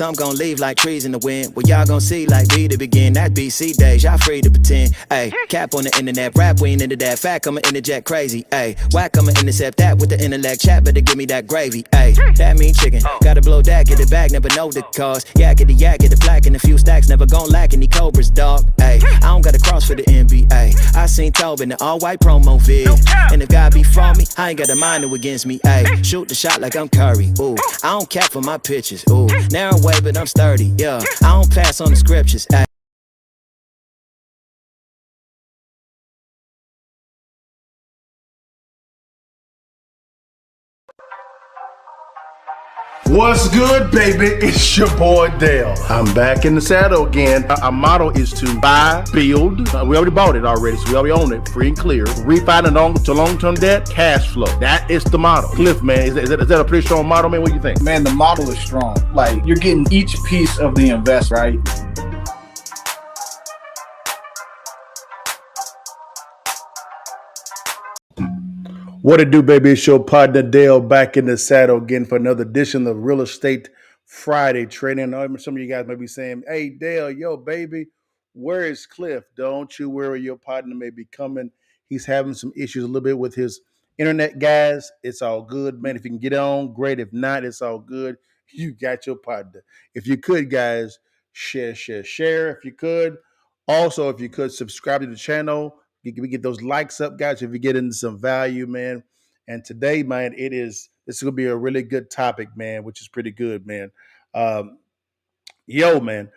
some gon' leave like trees in the wind. Well, y'all gon' see like B to begin. That BC days, y'all free to pretend. Ayy, cap on the internet, rap, we ain't into that. Fact, I'ma interject crazy. Ayy, whack, I'ma intercept that with the intellect. Chat, better give me that gravy. Ayy, that mean chicken. Gotta blow that, get it back, never know the cause. Yak it, get it black, and a few stacks, never gon' lack any cobras, dog. Ayy, I don't got a cross for the NBA. I seen Tobin, the all white promo vid. And if God be for me, I ain't got a mind who against me. Ayy, shoot the shot like I'm Curry. Ooh, I don't cap for my pitches. Ooh, narrow way, but I'm sturdy. Yeah, I don't pass on the scriptures. Ayy. What's good, baby? It's your boy Dale. I'm back in the saddle again. Our motto is to buy, build. We already bought it already, so we already own it, free and clear. Refinance to long-term debt, cash flow. That is the motto. Cliff, man, is that a pretty strong motto, man? What do you think? Man, the model is strong. Like, you're getting each piece of the invest, right? What it do, baby? It's your partner Dale back in the saddle again for another edition of Real Estate Friday Trading. I know some of you guys may be saying, hey, Dale, yo, baby, where is Cliff? Don't you worry, your partner may be coming. He's having some issues a little bit with his internet, guys. It's all good, man. If you can get on, great. If not, it's all good. You got your partner. If you could, guys, share. If you could. Also, if you could, subscribe to the channel. We get those likes up, guys, if you get into some value, man. And today, man, this is going to be a really good topic, man, which is pretty good, man. Man,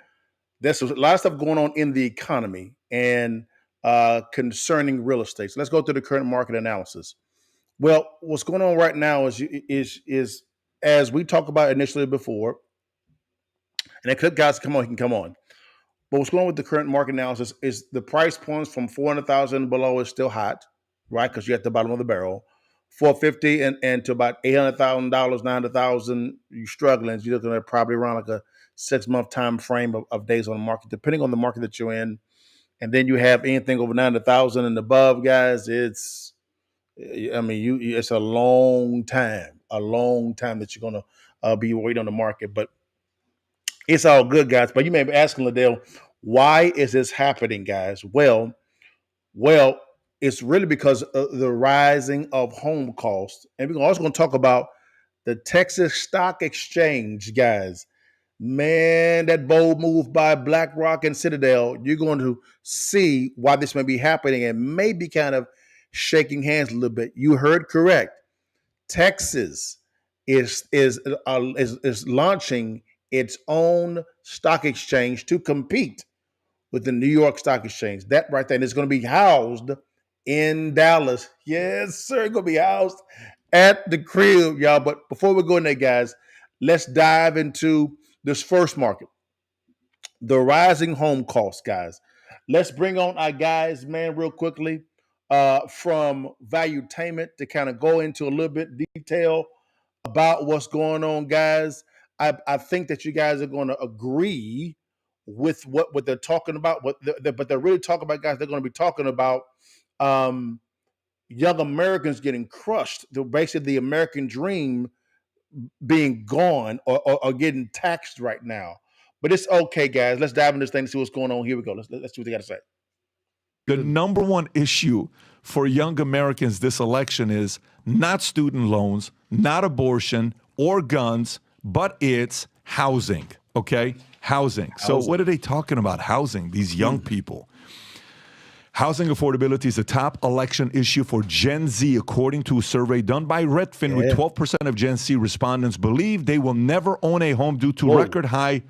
there's a lot of stuff going on in the economy and concerning real estate. So let's go through the current market analysis. Well, what's going on right now is as we talked about initially before, and the guys can come on. But what's going on with the current market analysis is the price points from 400,000 below is still hot, right? Because you're at the bottom of the barrel. 450 and to about $800,000, 900,000, you're struggling. You're looking at probably around like a 6-month time frame of days on the market, depending on the market that you're in. And then you have anything over 900,000 and above, guys. It's a long time that you're gonna be waiting on the market, but it's all good, guys. But you may be asking, LaDale, why is this happening, guys? Well, it's really because of the rising of home costs. And we're also going to talk about the Texas Stock Exchange, guys. Man, that bold move by BlackRock and Citadel, you're going to see why this may be happening and maybe kind of shaking hands a little bit. You heard correct. Texas is launching its own stock exchange to compete with the New York Stock Exchange. That right there, and it's going to be housed in Dallas. Yes, sir, it's going to be housed at the crib, y'all. But before we go in there, guys, let's dive into this first market, the rising home costs, guys. Let's bring on our guys, man, real quickly from Valuetainment to kind of go into a little bit detail about what's going on, guys. I think that you guys are going to agree with what they're talking about. But they're really talking about, guys, they're going to be talking about young Americans getting crushed. Basically, the American dream being gone or getting taxed right now. But it's okay, guys. Let's dive into this thing and see what's going on. Here we go. Let's see what they got to say. The number one issue for young Americans this election is not student loans, not abortion or guns, but it's housing, okay? Housing. So what are they talking about? Housing, these young people. Housing affordability is the top election issue for Gen Z, according to a survey done by Redfin, with 12% of Gen Z respondents believe they will never own a home due to record high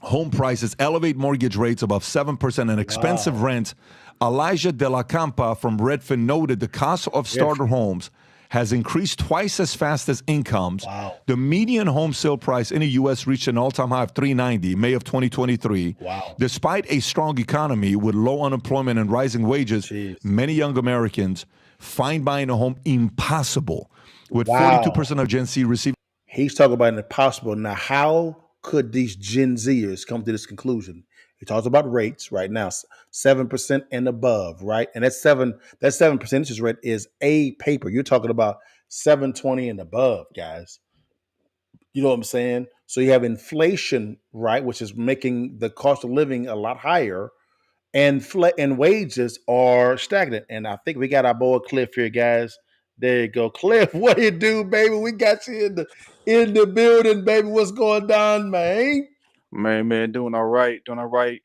home prices, elevate mortgage rates above 7%, and expensive rent. Elijah De La Campa from Redfin noted the cost of starter homes has increased twice as fast as incomes. The median home sale price in the U.S. reached an all-time high of $390 May of 2023. Despite a strong economy with low unemployment and rising wages, many young Americans find buying a home impossible, with 42% of Gen Z receiving. He's talking about impossible. Now, how could these Gen Zers come to this conclusion? He talks about rates right now, 7% and above, right? And that 7% interest rate is a paper. You're talking about 720 and above, guys. You know what I'm saying? So you have inflation, right, which is making the cost of living a lot higher, and and wages are stagnant. And I think we got our boy Cliff here, guys. There you go, Cliff. What you do, baby? We got you in the building, baby. What's going on, man? Man, doing all right, doing all right.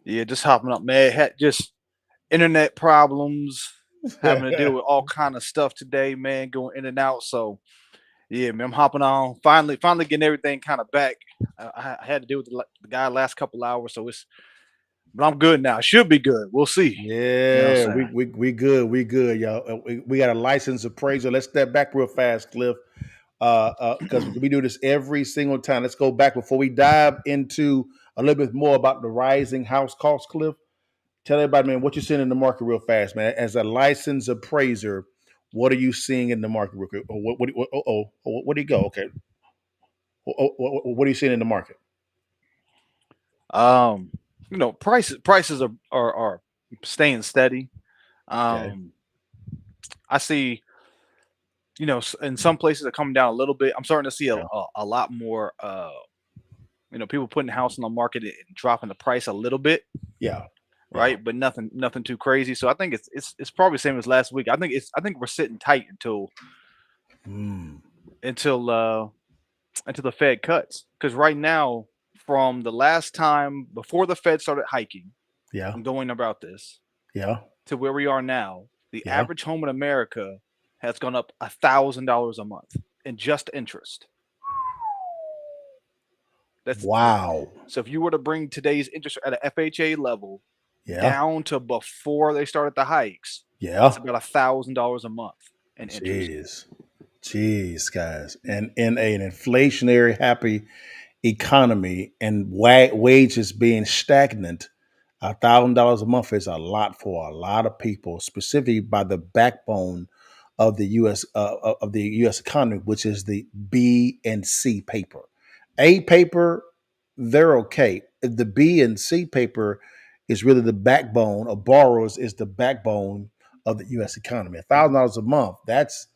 Yeah, just hopping up, man. Had just internet problems, having to deal with all kind of stuff today, man, going in and out. So yeah, man, I'm hopping on. Finally getting everything kind of back. I had to deal with the guy last couple hours, so but I'm good now. I should be good. We'll see. You know what Yeah, I'm saying? we good, y'all. We got a licensed appraiser. Let's step back real fast, Cliff, because we do this every single time. Let's go back before we dive into a little bit more about the rising house cost, Cliff. Tell everybody, man, what you're seeing in the market real fast, man. As a licensed appraiser, what are you seeing in the market real quick? What do you go? Okay, what are you seeing in the market? Um, prices are staying steady. Okay, Um, I see, in some places are coming down a little bit. I'm starting to see yeah, a lot more people putting the house on the market and dropping the price a little bit, yeah, yeah. right? But nothing too crazy. So I think it's probably the same as last week. I think we're sitting tight Mm, until uh until the Fed cuts. Because right now, from the last time before the Fed started hiking yeah, and going about this yeah, to where we are now, the yeah. average home in America has gone up $1,000 a month in just interest. That's Wow. so if you were to bring today's interest at a FHA level Yeah, down to before they started the hikes, that's yeah. about $1,000 a month in interest. Jeez. Jeez, guys. And in an inflationary happy economy and wages being stagnant, $1,000 a month is a lot for a lot of people, specifically by the backbone of the U.S. economy, which is the B and C paper. A paper, they're okay. The B and C paper is really the backbone of borrowers, is the backbone of the U.S. economy. $1,000 a month. That's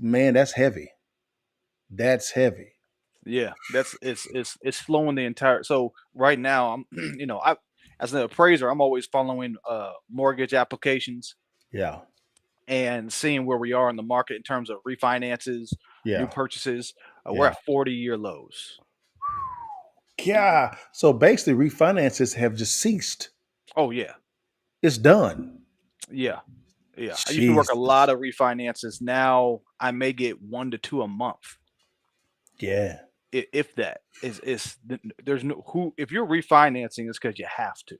man. That's heavy. That's heavy. Yeah, it's slowing the entire. So right now, I'm I as an appraiser, I'm always following mortgage applications Yeah. and seeing where we are in the market in terms of refinances, new Yeah. purchases. We're Yeah. at 40-year lows. Yeah. So basically, refinances have just ceased. Oh yeah, It's done. yeah, yeah. I used to work a lot Jesus. of refinances. Now I may get 1 to 2 a month, Yeah. if that there's no who if you're refinancing, it's because you have to.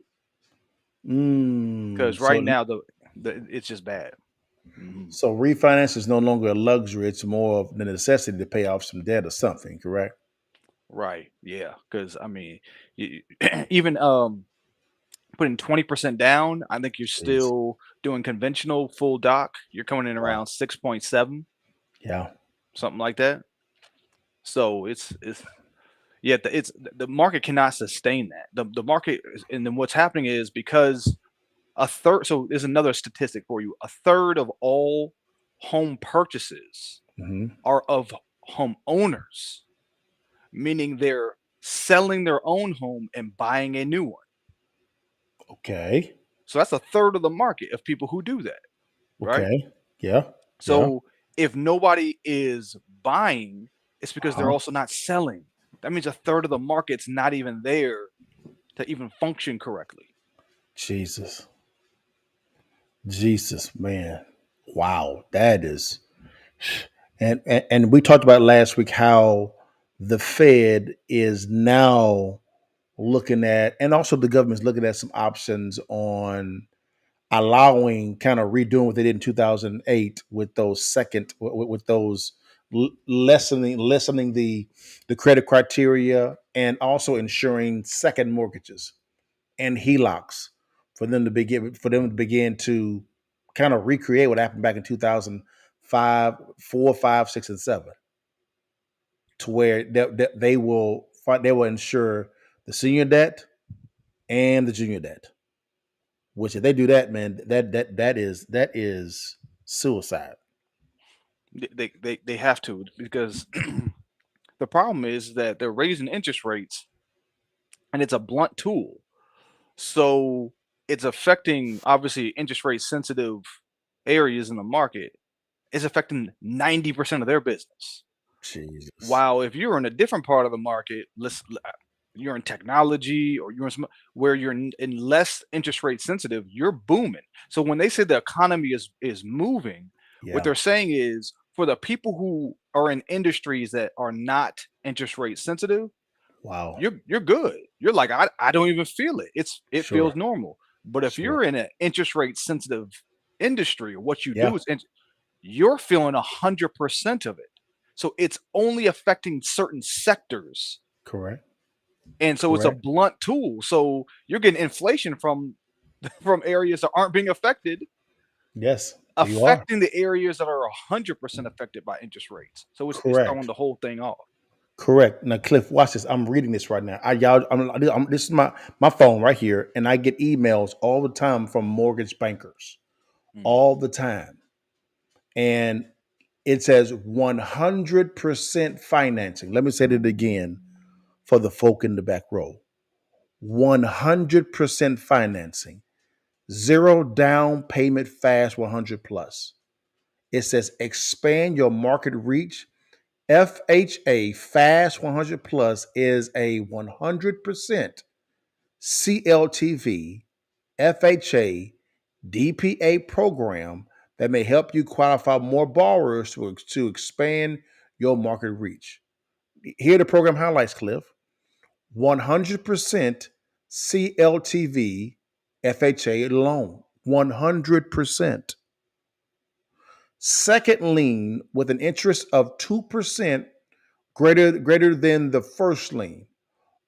Mm. Because right now the it's just bad. Mhm. So refinance is no longer a luxury. It's more of the necessity to pay off some debt or something. Correct. Right. Yeah. Because I mean, even putting 20% down, I think you're Jeez. still doing conventional full doc. You're coming in Yeah. around 6.7, Yeah. something like that. So it's yeah, the market cannot sustain that. The market and then what's happening is because a third. So there's another statistic for you. A third of all home purchases Hmm. are of homeowners, meaning they're selling their own home and buying a new one. Okay. So that's a third of the market of people who do that, right? Okay. Yeah. Yeah. So if nobody is buying, it's because they're Uh-huh. also not selling. That means a third of the market's not even there to even function correctly. Jesus. Jesus, man. Wow. That is. And we talked about last week how the Fed is now looking at, and also the government's looking at some options on allowing, kind of redoing what they did in 2008 with those with those lessening the credit criteria, and also ensuring second mortgages and HELOCs for them to begin to kind of recreate what happened back in 2005, 4, 5, 6, and 7, to where they will insure the senior debt and the junior debt. Which, if they do that, man, that is suicide. They have to because The problem is that they're raising interest rates, and it's a blunt tool. So it's affecting obviously interest rate sensitive areas in the market. It's affecting 90% of their business. Jesus. While if you're in a different part of the market, you're in technology or you're in where you're in less interest rate sensitive, you're booming. So when they say the economy is moving, what Yeah. they're saying is for the people who are in industries that are not interest rate sensitive, Wow. you're good. You're like, I don't even feel it. It Sure. feels normal. But if Sure. you're in an interest rate sensitive industry, what you Yeah. do is you're feeling 100% of it. So it's only affecting certain sectors. Correct. And so it's a Correct. blunt tool. So you're getting inflation from from areas that aren't being affected, Yes, you are. affecting the areas that are 100% affected by interest rates. So it's throwing Correct. the whole thing off. Correct. Now, Cliff, watch this. I'm reading this right now. This is my phone right here, and I get emails all the time from mortgage bankers, Mhm. all the time, and it says 100% financing. Let me say that again for the folk in the back row. 100% financing, zero down payment, fast 100 plus. It says expand your market reach. FHA Fast 100 Plus is a 100% CLTV FHA DPA program that may help you qualify more borrowers to expand your market reach. Here are the program highlights, Cliff. 100% CLTV FHA loan. 100%. Second lien with an interest of 2% greater than the first lien.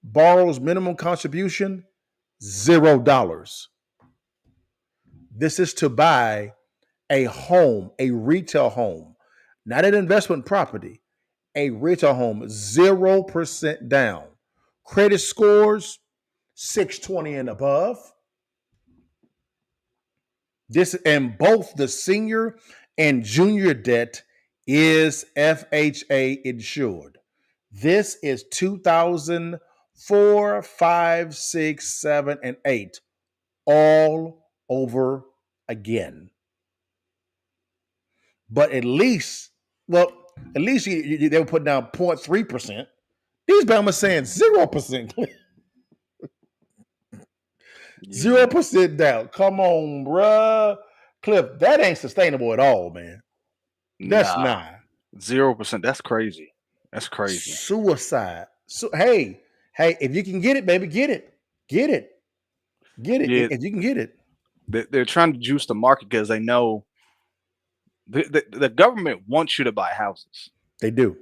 Borrows minimum contribution $0. This is to buy a home, a retail home, not an investment property, a retail home, 0% down. Credit scores 620 and above. This and both the senior and junior debt is FHA insured. This is 2004, 5, 6, 7, and 8 all over again. But at least, well, at least they were putting down 0.3%. These Bama's saying 0%. Yeah. 0% down. Come on, bruh. Cliff, that ain't sustainable at all, man. That's Nah. not. 0%. That's crazy. That's crazy. Suicide. So hey, if you can get it, baby, get it. Get it. Get it. Yeah, If you can get it. they're trying to juice the market because they know the government wants you to buy houses. They do.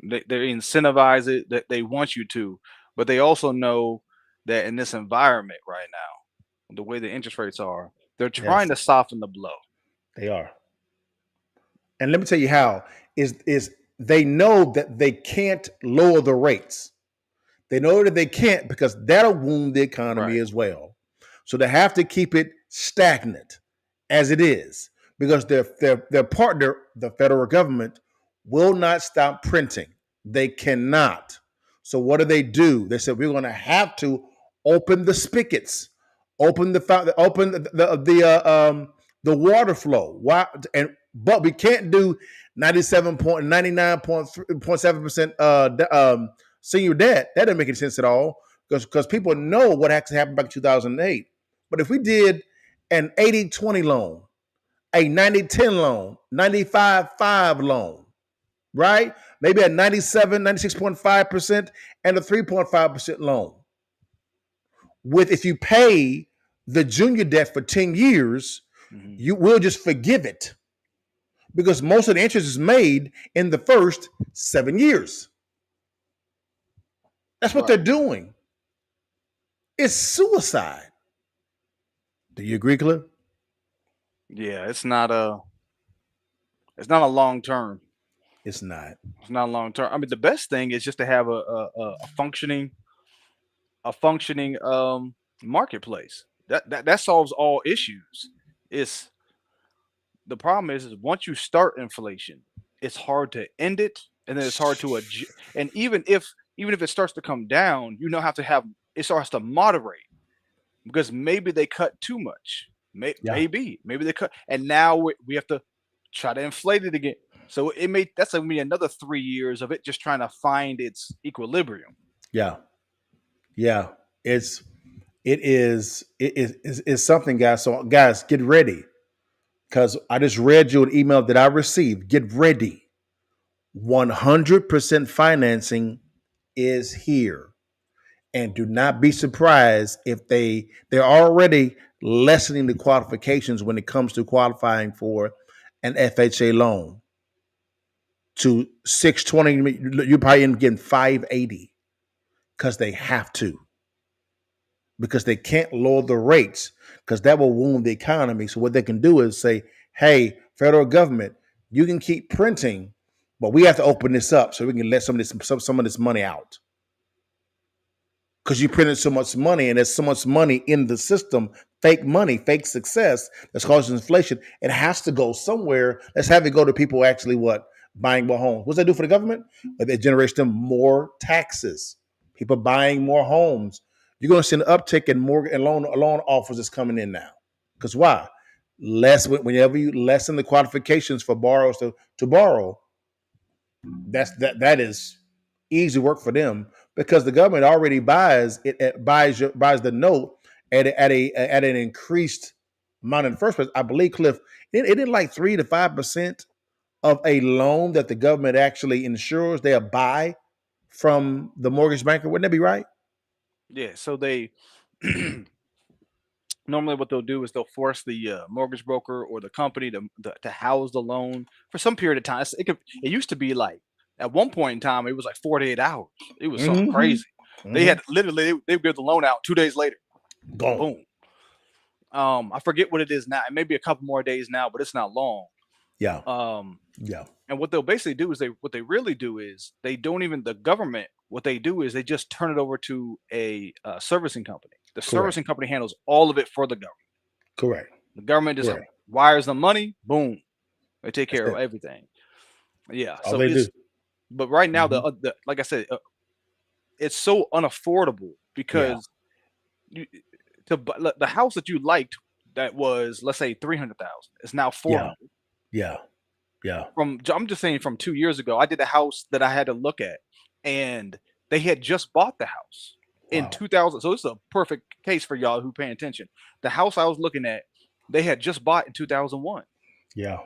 They incentivize it that they want you to, but they also know that in this environment right now, the way the interest rates are, they're Yes, trying to soften the blow. they are. And let me tell you how is they know that they can't lower the rates. They know that they can't because that'll wound the economy Right. as well. So they have to keep it stagnant as it is because their partner, the federal government, will not stop printing. They cannot. So what do? They said we're going to have to open the spigots, open the water flow. Why? And but we can't do 99.7% senior debt. That doesn't make any sense at all because people know what actually happened back in 2008. But if we did an 80-20 loan, a 90-10 loan, 95-5 loan, right? Maybe a 96.5% and a 3.5% loan. With if you pay the junior debt for 10 years, Mhm. you will just forgive it because most of the interest is made in the first 7 years. That's what they're Right. doing. It's suicide. Do you agree, Cliff? Yeah, it's not a long term. It's not. It's not a long term. I mean, the best thing is just to have a functioning marketplace. That solves all issues. It's the problem is once you start inflation, it's hard to end it and then it's hard to adjust. And even if it starts to come down, have to have it starts to moderate because maybe they cut too much. Yeah. Maybe they cut, and now we have to try to inflate it again. So that's gonna be another 3 years of it just trying to find its equilibrium. Yeah. Yeah. It's something, guys. So guys, get ready. Because I just read you an email that I received. Get ready. 100% financing is here. And do not be surprised if they're already lessening the qualifications when it comes to qualifying for an FHA loan to 620. You're probably end up getting 580 because they have to, because they can't lower the rates because that will wound the economy. So what they can do is say, hey, federal government, you can keep printing, but we have to open this up so we can let some of this money out. Because you printed so much money and there's so much money in the system, fake money, fake success that's causing inflation. It has to go somewhere. Let's have it go to people actually buying more homes. What's that do for the government? It generates them more taxes. People buying more homes. You're going to see an uptick in mortgage and loan offers that's coming in now. Because why? Whenever you lessen the qualifications for borrowers to borrow, that is easy work for them because the government already buys the note at an increased amount in the first place. I believe, Cliff, it did like 3 to 5% of a loan that the government actually insures. They'll buy from the mortgage banker. Wouldn't that be right? Yeah. So they normally what they'll do is they'll force the mortgage broker or the company to house the loan for some period of time. It used to be like at one point in time it was like 48 hours. It was something crazy. They had literally they would give the loan out 2 days later. Gone. Boom. I forget what it is now. It may be a couple more days now, but it's not long. Yeah. Yeah. And what they'll basically do is what they really do is they don't even the government. What they do is they just turn it over to a servicing company. The servicing company handles all of it for the government. Correct. The government just wires the money. Boom. They take care of everything. Yeah. All they do. But right now, the like I said, it's so unaffordable because the house that you liked that was, let's say, 300,000 is now 400. Yeah. I'm just saying from 2 years ago, I did a house that I had to look at, and they had just bought the house in 2000. So this is a perfect case for y'all who pay attention. The house I was looking at, they had just bought in 2001. Yeah.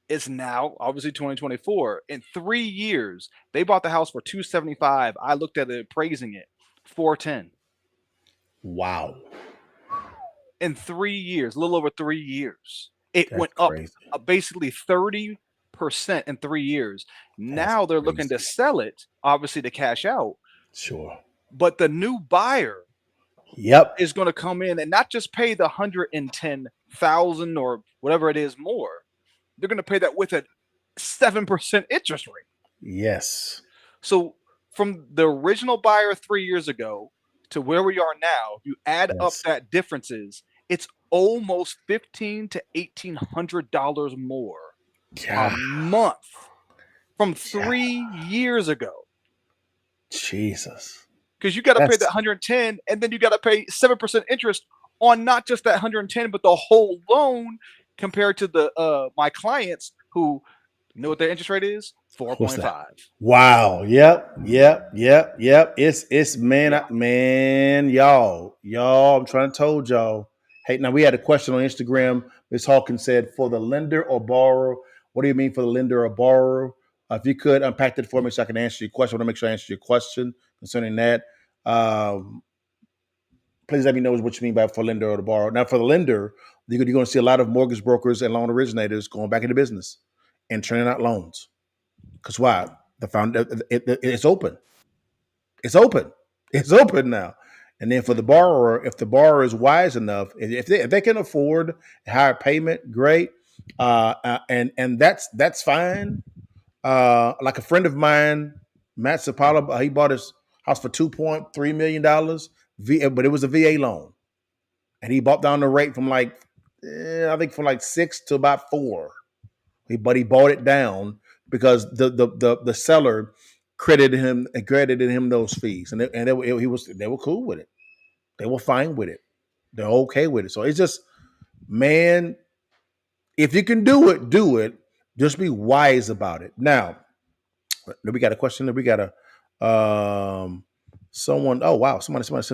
It's now obviously 2024. In 3 years, they bought the house for 275. I looked at it, appraising it 410. Wow. In 3 years, a little over 3 years, it went crazy. up basically 30% in 3 years. Now they're looking to sell it, obviously to cash out. Sure. But the new buyer is going to come in and not just pay the 110,000 or whatever it is more. They're going to pay that with a 7% interest rate. Yes. So from the original buyer 3 years ago to where we are now, if you add up that differences, it's almost $1,500 to $1,800 more a month from 3 years ago. Jesus. Because you got to pay that 110, and then you got to pay 7% interest on not just that 110, but the whole loan. Compared to the my clients who know what their interest rate is, 4.5. Wow. Yep. It's man, y'all. I'm trying to told y'all. Hey, now we had a question on Instagram. Ms. Hawkins said, for the lender or borrower, what do you mean for the lender or borrower? If you could unpack that for me so I can answer your question. I want to make sure I answer your question concerning that. Please let me know what you mean by for lender or the borrower. Now, for the lender, you're going to see a lot of mortgage brokers and loan originators going back into business and turning out loans. Because why? It's open. It's open now. And then for the borrower, if the borrower is wise enough, if they can afford a higher payment, great. And that's fine. Like a friend of mine, Matt Zapala, he bought his house for $2.3 million, but it was a VA loan. And he bought down the rate from I think from 6 to about 4. But he bought it down because the seller credited him those fees, and they were cool with it. They were fine with it. They're okay with it. So it's just, man, if you can do it, do it. Just be wise about it. Now, we got a question. We got a someone. Oh wow, somebody sent us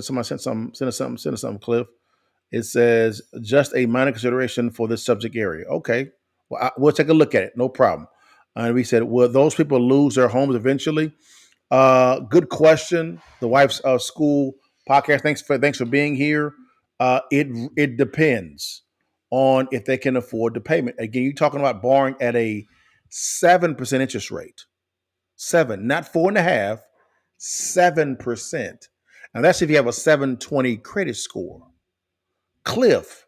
something, Cliff. It says just a minor consideration for this subject area. Okay, well, we'll take a look at it. No problem. And we said, will those people lose their homes eventually? Good question. The wife's school podcast. Thanks for being here. It depends on if they can afford the payment. Again, you're talking about borrowing at a 7% interest rate. 7, not 4.5, 7%. And that's if you have a 720 credit score. Cliff,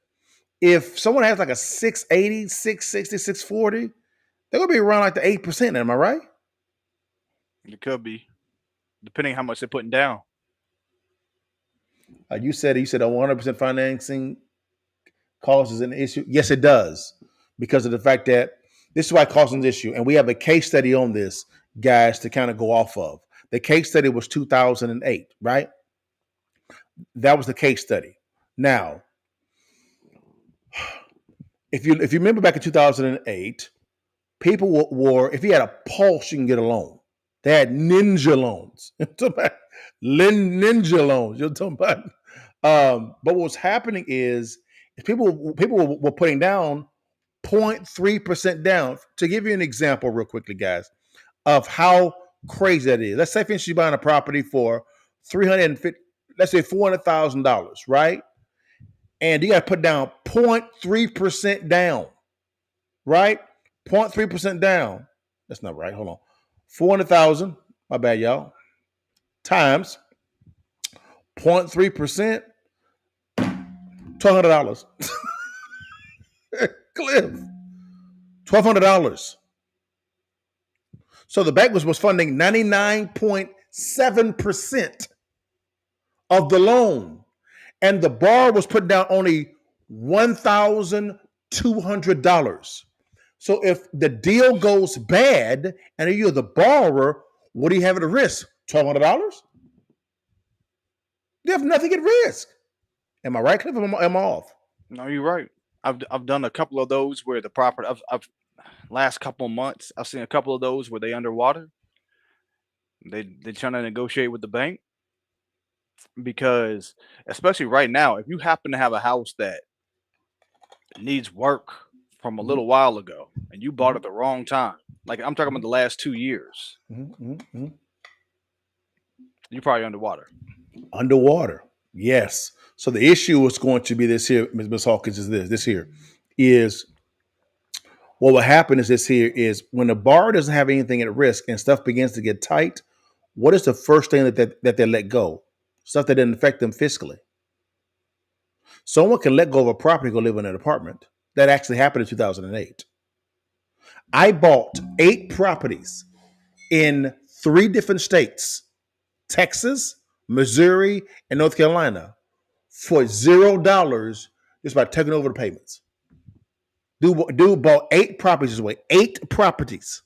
if someone has like a 680, 660, 640, they're gonna be around like the 8%. Am I right? It could be, depending how much they're putting down. You said 100% financing cost is an issue. Yes, it does, because of the fact that this is why cost is an issue, and we have a case study on this, guys, to kind of go off of. The case study was 2008, right? That was the case study. Now, if you remember back in 2008, people were, if you had a pulse, you can get a loan. They had ninja loans. Ninja loans. You're talking about. But what's happening is people were putting down 0.3% down. To give you an example, real quickly, guys, of how crazy that is. Let's say, for instance, you're buying a property for $350, let's say $400,000, right? And you got to put down 0.3% down, right? 0.3% down. That's not right. Hold on. 400,000. My bad, y'all. Times 0.3%. $1,200. Cliff. $1,200. So the bank was funding 99.7% of the loan. And the borrower was putting down only $1,200. So if the deal goes bad and you're the borrower, what do you have at risk? $1,200? You have nothing at risk. Am I right, Cliff? Am I off? No, you're right. I've done a couple of those where the property, I've last couple of months, I've seen a couple of those where they underwater. They trying to negotiate with the bank, because especially right now, if you happen to have a house that needs work from a little while ago and you bought it the wrong time, like I'm talking about the last 2 years, you're probably underwater. Underwater, yes. So the issue is going to be this here, Ms. Hawkins, is this here is what will happen is this here is when the borrower doesn't have anything at risk and stuff begins to get tight, what is the first thing that they let go? Stuff that didn't affect them fiscally. Someone can let go of a property, go live in an apartment. That actually happened in 2008. I bought 8 properties in 3 different states, Texas, Missouri, and North Carolina, for $0 just by taking over the payments. Dude bought 8 properties this way, 8 properties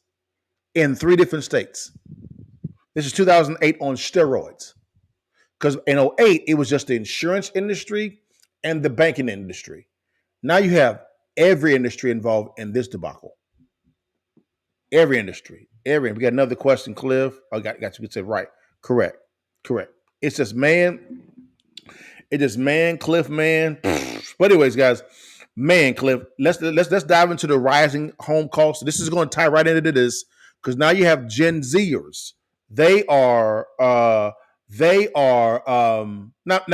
in 3 different states. This is 2008 on steroids. Because in 2008, it was just the insurance industry and the banking industry. Now you have every industry involved in this debacle. Every industry. We got another question, Cliff. I got you. You said right. Correct. It's just man. Cliff, man. But anyways, guys, man, Cliff, let's dive into the rising home costs. This is going to tie right into this because now you have Gen Zers. They are now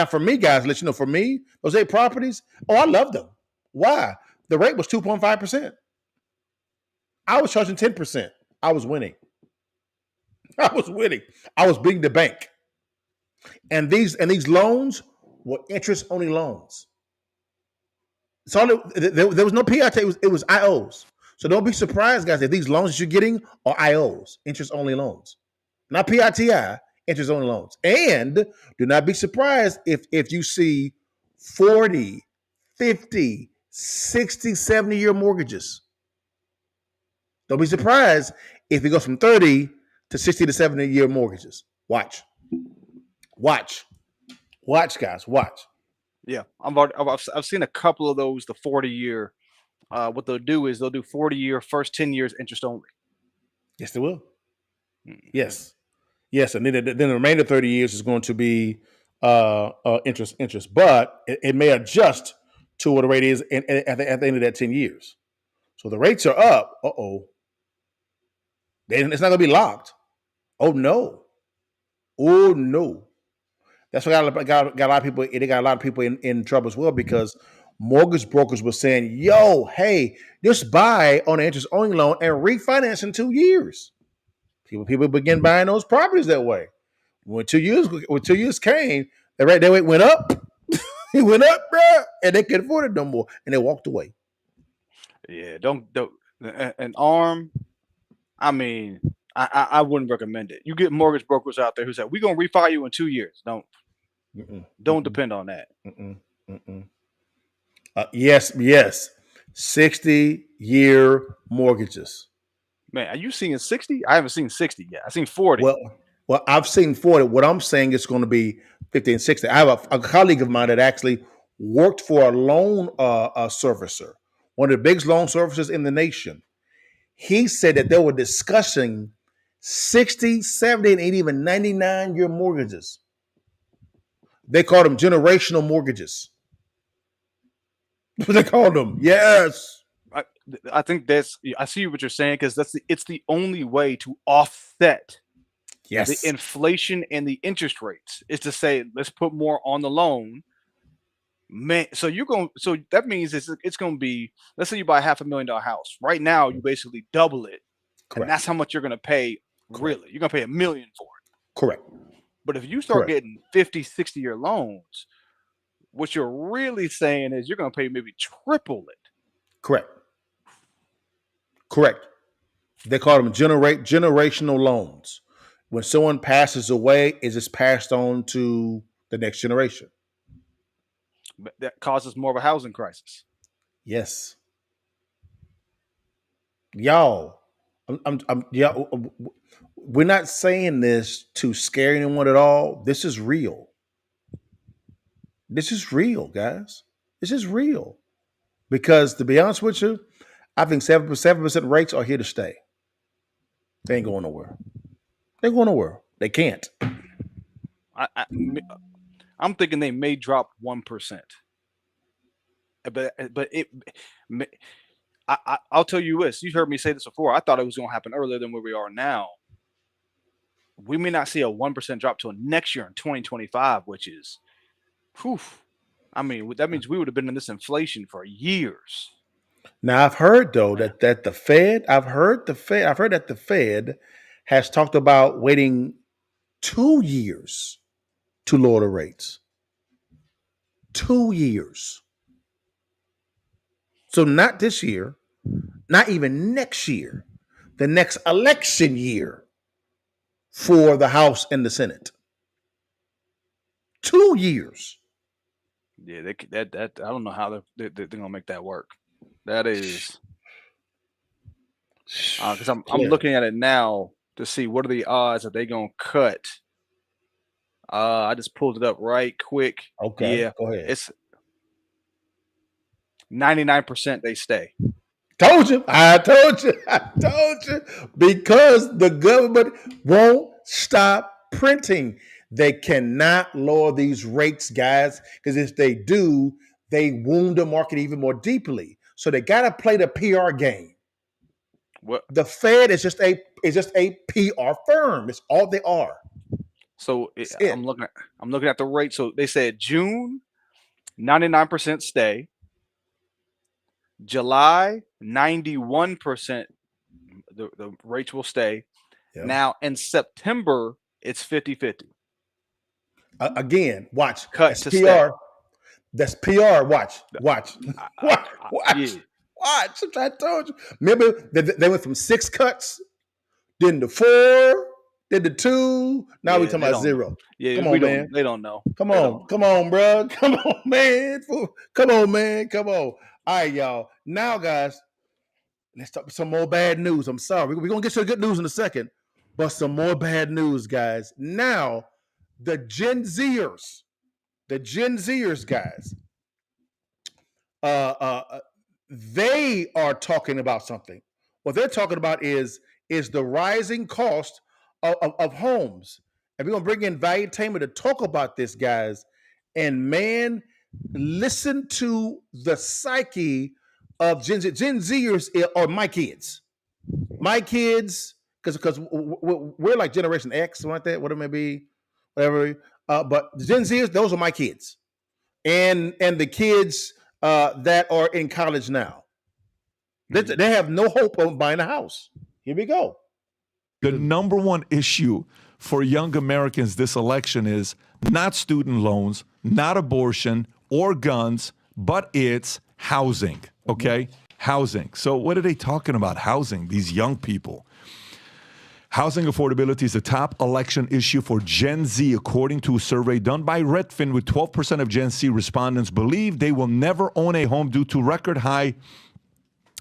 for me, guys, let you know, for me, those 8 properties, I love them. Why? The rate was 2.5%. I was charging 10%. I was winning. I was beating the bank. And these loans were interest-only loans. So there was no PIT. It was IOs. So don't be surprised, guys, if these loans that you're getting are IOs, interest-only loans. Not PITI, interest-only loans. And do not be surprised if you see 40, 50, 60, 70-year mortgages. Don't be surprised if it goes from 30 to 60 to 70-year mortgages. Watch, guys, watch. Yeah, I've seen a couple of those. The 40-year. What they'll do is they'll do 40-year, first 10 years interest only. Yes, they will. Mm-hmm. Yes, and then the remainder 30 years is going to be interest, but it may adjust to what the rate is at the end of that 10 years. So the rates are up. It's not going to be locked. Oh no. That's what got a lot of people. They got a lot of people in trouble as well because mortgage brokers were saying, "Yo, hey, just buy on an interest only loan and refinance in 2 years." People begin buying those properties that way. When 2 years came, the rate went up. It went up, bro, and they couldn't afford it no more, and they walked away. Yeah, don't an ARM. I mean, I wouldn't recommend it. You get mortgage brokers out there who say we're gonna refi you in 2 years. Don't depend on that. Yes, 60-year mortgages. Man, are you seeing 60? I haven't seen 60 yet. I've seen 40. Well, I've seen 40. What I'm saying is going to be 50 and 60. I have a colleague of mine that actually worked for a loan servicer, one of the biggest loan servicers in the nation. He said that they were discussing 60, 70, and 80, even 99-year mortgages. They called them generational mortgages. They called them. Yes. I think I see what you're saying because it's the only way to offset the inflation and the interest rates is to say let's put more on the loan. Man, so that means it's going to be, let's say you buy $500,000 house. Right now you basically double it. Correct. And that's how much you're going to pay. Correct. Really. You're going to pay $1 million for it. Correct. But if you start getting 50, 60-year loans, what you're really saying is you're going to pay maybe triple it. Correct. They call them generational loans. When someone passes away, is it's passed on to the next generation. But that causes more of a housing crisis. Yes. Y'all, we're not saying this to scare anyone at all. This is real. This is real, guys. This is real. Because to be honest with you, I think 7% rates are here to stay. They ain't going nowhere. They're going nowhere. They can't. I'm thinking they may drop 1%. But I'll tell you this. You heard me say this before. I thought it was going to happen earlier than where we are now. We may not see a 1% drop till next year in 2025, which is, I mean, that means we would have been in this inflation for years. Now I've heard though that the Fed, I've heard that the Fed has talked about waiting 2 years to lower the rates. 2 years. So not this year, not even next year, the next election year for the House and the Senate. 2 years. Yeah, that I don't know how they're gonna make that work. That is because I'm looking at it now to see what are the odds that they're gonna cut. I just pulled it up right quick. Okay, yeah, go ahead. It's 99% they stay. I told you, because the government won't stop printing. They cannot lower these rates, guys, because if they do, they wound the market even more deeply. So they got to play the PR game. What? The Fed is just a PR firm. It's all they are. So I'm looking at the rate. So they said June, 99% stay. July, 91%. The rates will stay. Yep. Now in September, it's 50-50. Again, watch. Cut That's to PR. stay. That's PR. Watch. Yeah. Watch. I told you. Remember, they went from 6 cuts, then to 4, then to 2. Now we're talking about 0. Yeah, come on, man. They don't know. Come on, bro. Come on, man. Come on. All right, y'all. Now, guys, let's talk some more bad news. I'm sorry. We're going to get to the good news in a second, but some more bad news, guys. Now, the Gen Zers, guys, they are talking about something. What they're talking about is the rising cost of homes. And we're going to bring in Value Tamer to talk about this, guys. And man, listen to the psyche of Gen Z. Gen Zers are my kids. My kids, because we're like Generation X, something like that, whatever it may be, whatever. But the Gen Zers, those are my kids. And the kids that are in college now. They have no hope of buying a house. Here we go. The number one issue for young Americans this election is not student loans, not abortion or guns, but it's housing, okay? Housing. So what are they talking about, housing, these young people? Housing affordability is the top election issue for Gen Z, according to a survey done by Redfin, with 12% of Gen Z respondents believe they will never own a home due to record high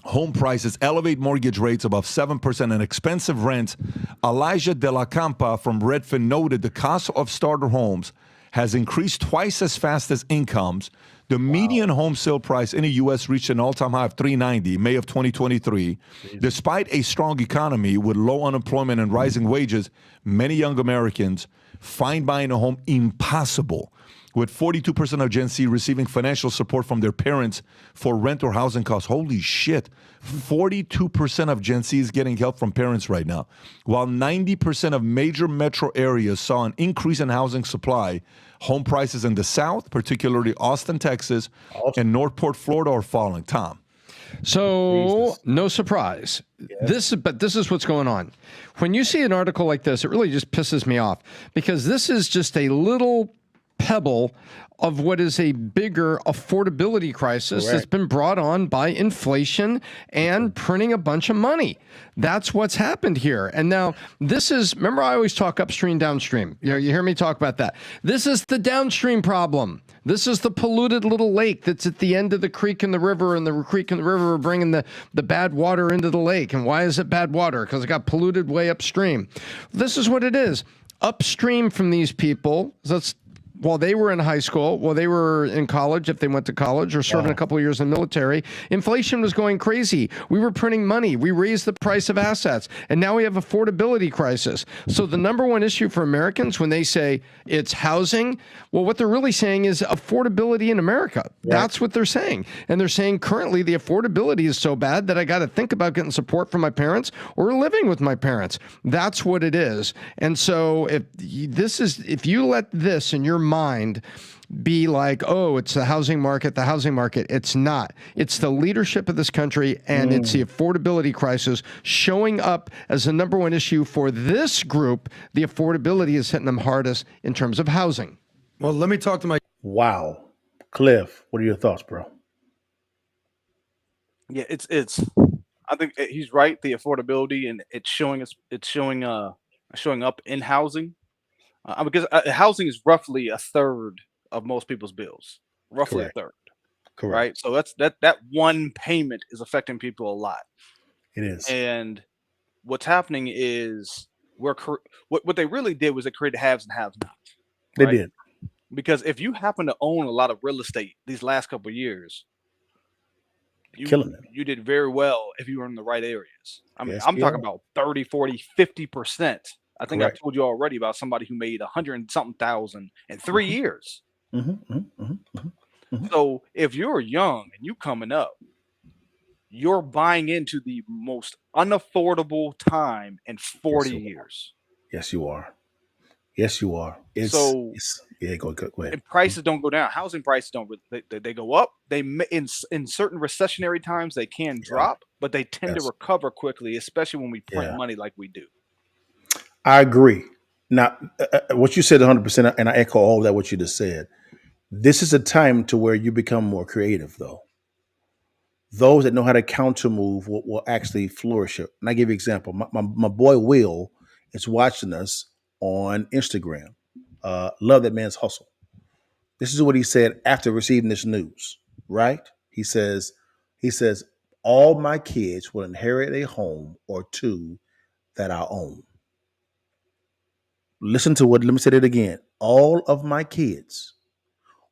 home prices, elevate mortgage rates above 7%, and expensive rent. Elijah De La Campa from Redfin noted the cost of starter homes has increased twice as fast as incomes. The median home sale price in the U.S. reached an all-time high of $390 May of 2023. Despite a strong economy with low unemployment and rising wages, many young Americans find buying a home impossible, with 42% of Gen Z receiving financial support from their parents for rent or housing costs. Holy shit. 42% of Gen Z is getting help from parents right now. While 90% of major metro areas saw an increase in housing supply, home prices in the South, particularly Austin, Texas, and Northport, Florida, are falling. Tom. So, no surprise. But this is what's going on. When you see an article like this, it really just pisses me off, because this is just a little pebble of what is a bigger affordability crisis that's been brought on by inflation and printing a bunch of money. That's what's happened here. And now this is, remember, I always talk upstream, downstream. You hear me talk about that. This is the downstream problem. This is the polluted little lake that's at the end of the creek and the river, and the creek and the river are bringing the bad water into the lake. And why is it bad water? Because it got polluted way upstream. This is what it is. Upstream from these people, while they were in high school, while they were in college, if they went to college, or serving a couple of years in the military, inflation was going crazy. We were printing money. We raised the price of assets. And now we have affordability crisis. So the number one issue for Americans when they say it's housing, well, what they're really saying is affordability in America. That's what they're saying. And they're saying currently the affordability is so bad that I got to think about getting support from my parents or living with my parents. That's what it is. And so if you let this in your mind be like, oh, it's the housing market, it's not. It's the leadership of this country, and it's the affordability crisis showing up as the number one issue for this group. The affordability is hitting them hardest in terms of housing. Well, let me talk to my... Wow. Cliff, what are your thoughts, bro? Yeah, it's I think he's right, the affordability, and it's showing up in housing. Because housing is roughly a third of most people's bills, roughly a third. Correct. Right. So that one payment is affecting people a lot. It is. And what's happening is what they really did was they created haves and have-nots. They right? did. Because if you happen to own a lot of real estate these last couple of years, you did very well if you were in the right areas. I mean, I'm talking about 30, 40, 50%. I think I told you already about somebody who made 100 and something thousand in 3 years. So if you're young and you coming up, you're buying into the most unaffordable time in 40 years. Yes, you are. Yes, you are. Go ahead. And prices don't go down. Housing prices don't. They go up. They in certain recessionary times they can drop, but they tend to recover quickly, especially when we print money like we do. I agree. Now, what you said 100%, and I echo all that what you just said. This is a time to where you become more creative, though. Those that know how to counter move will actually flourish. And I give you an example. My boy Will is watching us on Instagram. Love that man's hustle. This is what he said after receiving this news, right? He says, all my kids will inherit a home or two that I own. Listen to what, let me say it again. All of my kids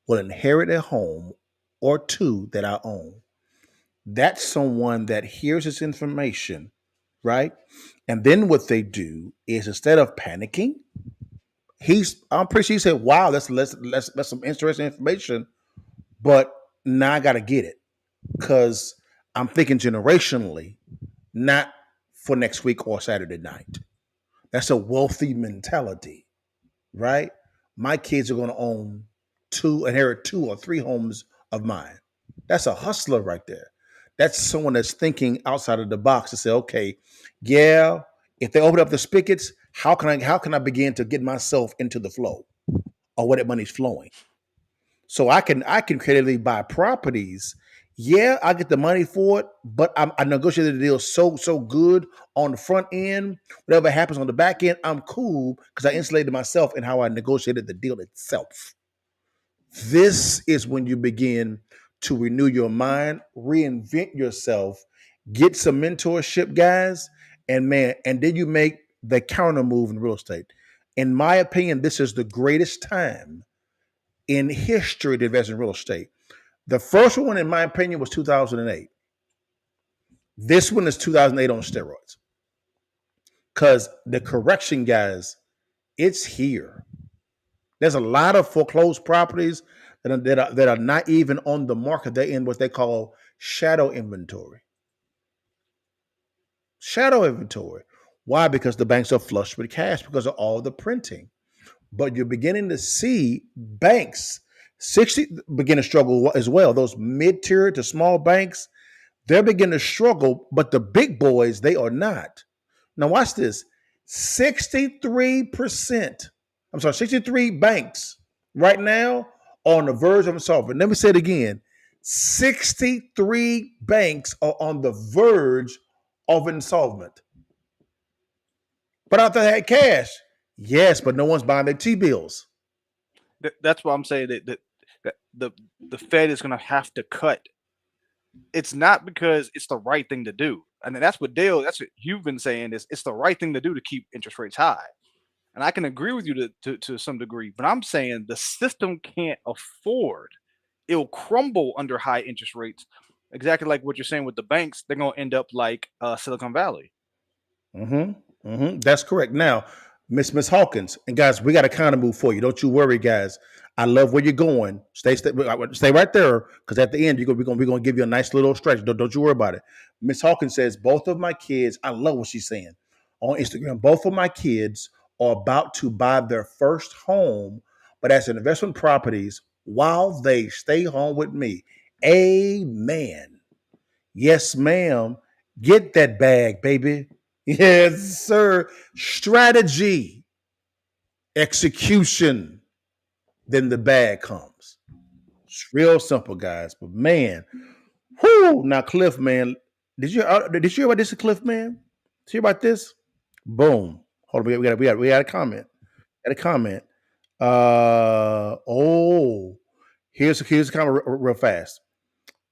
will inherit a home or two that I own. That's someone that hears this information, right? And then what they do is instead of panicking, I'm pretty sure he said, wow, that's some interesting information, but now I gotta get it. Because I'm thinking generationally, not for next week or Saturday night. That's a wealthy mentality, right? My kids are going to inherit 2 or 3 homes of mine. That's a hustler right there. That's someone that's thinking outside of the box to say, okay, yeah, if they open up the spigots, how can I begin to get myself into the flow or where that money's flowing? So I can creatively buy properties. Yeah, I get the money for it, but I negotiated the deal so good on the front end. Whatever happens on the back end, I'm cool because I insulated myself in how I negotiated the deal itself. This is when you begin to renew your mind, reinvent yourself, get some mentorship, guys, and then you make the counter move in real estate. In my opinion, this is the greatest time in history to invest in real estate. The first one, in my opinion, was 2008. This one is 2008 on steroids. Because the correction, guys, it's here. There's a lot of foreclosed properties that are not even on the market. They're in what they call shadow inventory. Shadow inventory. Why? Because the banks are flush with cash because of all the printing. But you're beginning to see banks 60 begin to struggle as well. Those mid-tier to small banks, they're beginning to struggle, but the big boys, they are not. Now watch this. 63 banks right now are on the verge of insolvent. Let me say it again. 63 banks are on the verge of insolvent. But I thought they had cash. Yes, but no one's buying their T-bills. That's why I'm saying that the Fed is going to have to cut. It's not because it's the right thing to do. And that's what you've been saying is it's the right thing to do to keep interest rates high. And I can agree with you to some degree, but I'm saying the system can't afford. It'll crumble under high interest rates. Exactly like what you're saying with the banks, they're going to end up like Silicon Valley. That's correct. Now, Miss Hawkins, and guys, we got a kind of move for you. Don't you worry, guys. I love where you're going. Stay right there, because at the end we're gonna give you a nice little stretch. Don't you worry about it. Miss Hawkins says both of my kids. I love what she's saying on Instagram. Both of my kids are about to buy their first home, but as an investment properties while they stay home with me. Amen. Yes, ma'am. Get that bag, baby. Yes, sir. Strategy, execution, then the bag comes. It's real simple, guys. But man, whoo! Now, Cliff, man, did you hear about this, Cliff, man? Did you hear about this? Boom. Hold on, we got a comment. Got a comment. Here's a comment real fast.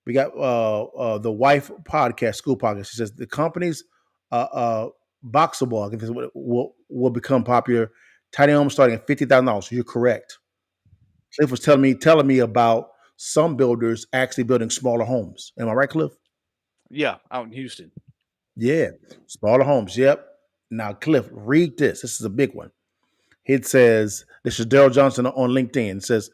We got the wife podcast, school podcast. She says the company's boxer ball will become popular. Tiny homes starting at $50,000. You're correct. Cliff was telling me about some builders actually building smaller homes. Am I right, Cliff? Yeah, out in Houston. Yeah, smaller homes. Yep. Now, Cliff, read this. This is a big one. It says, this is Daryl Johnson on LinkedIn. It says,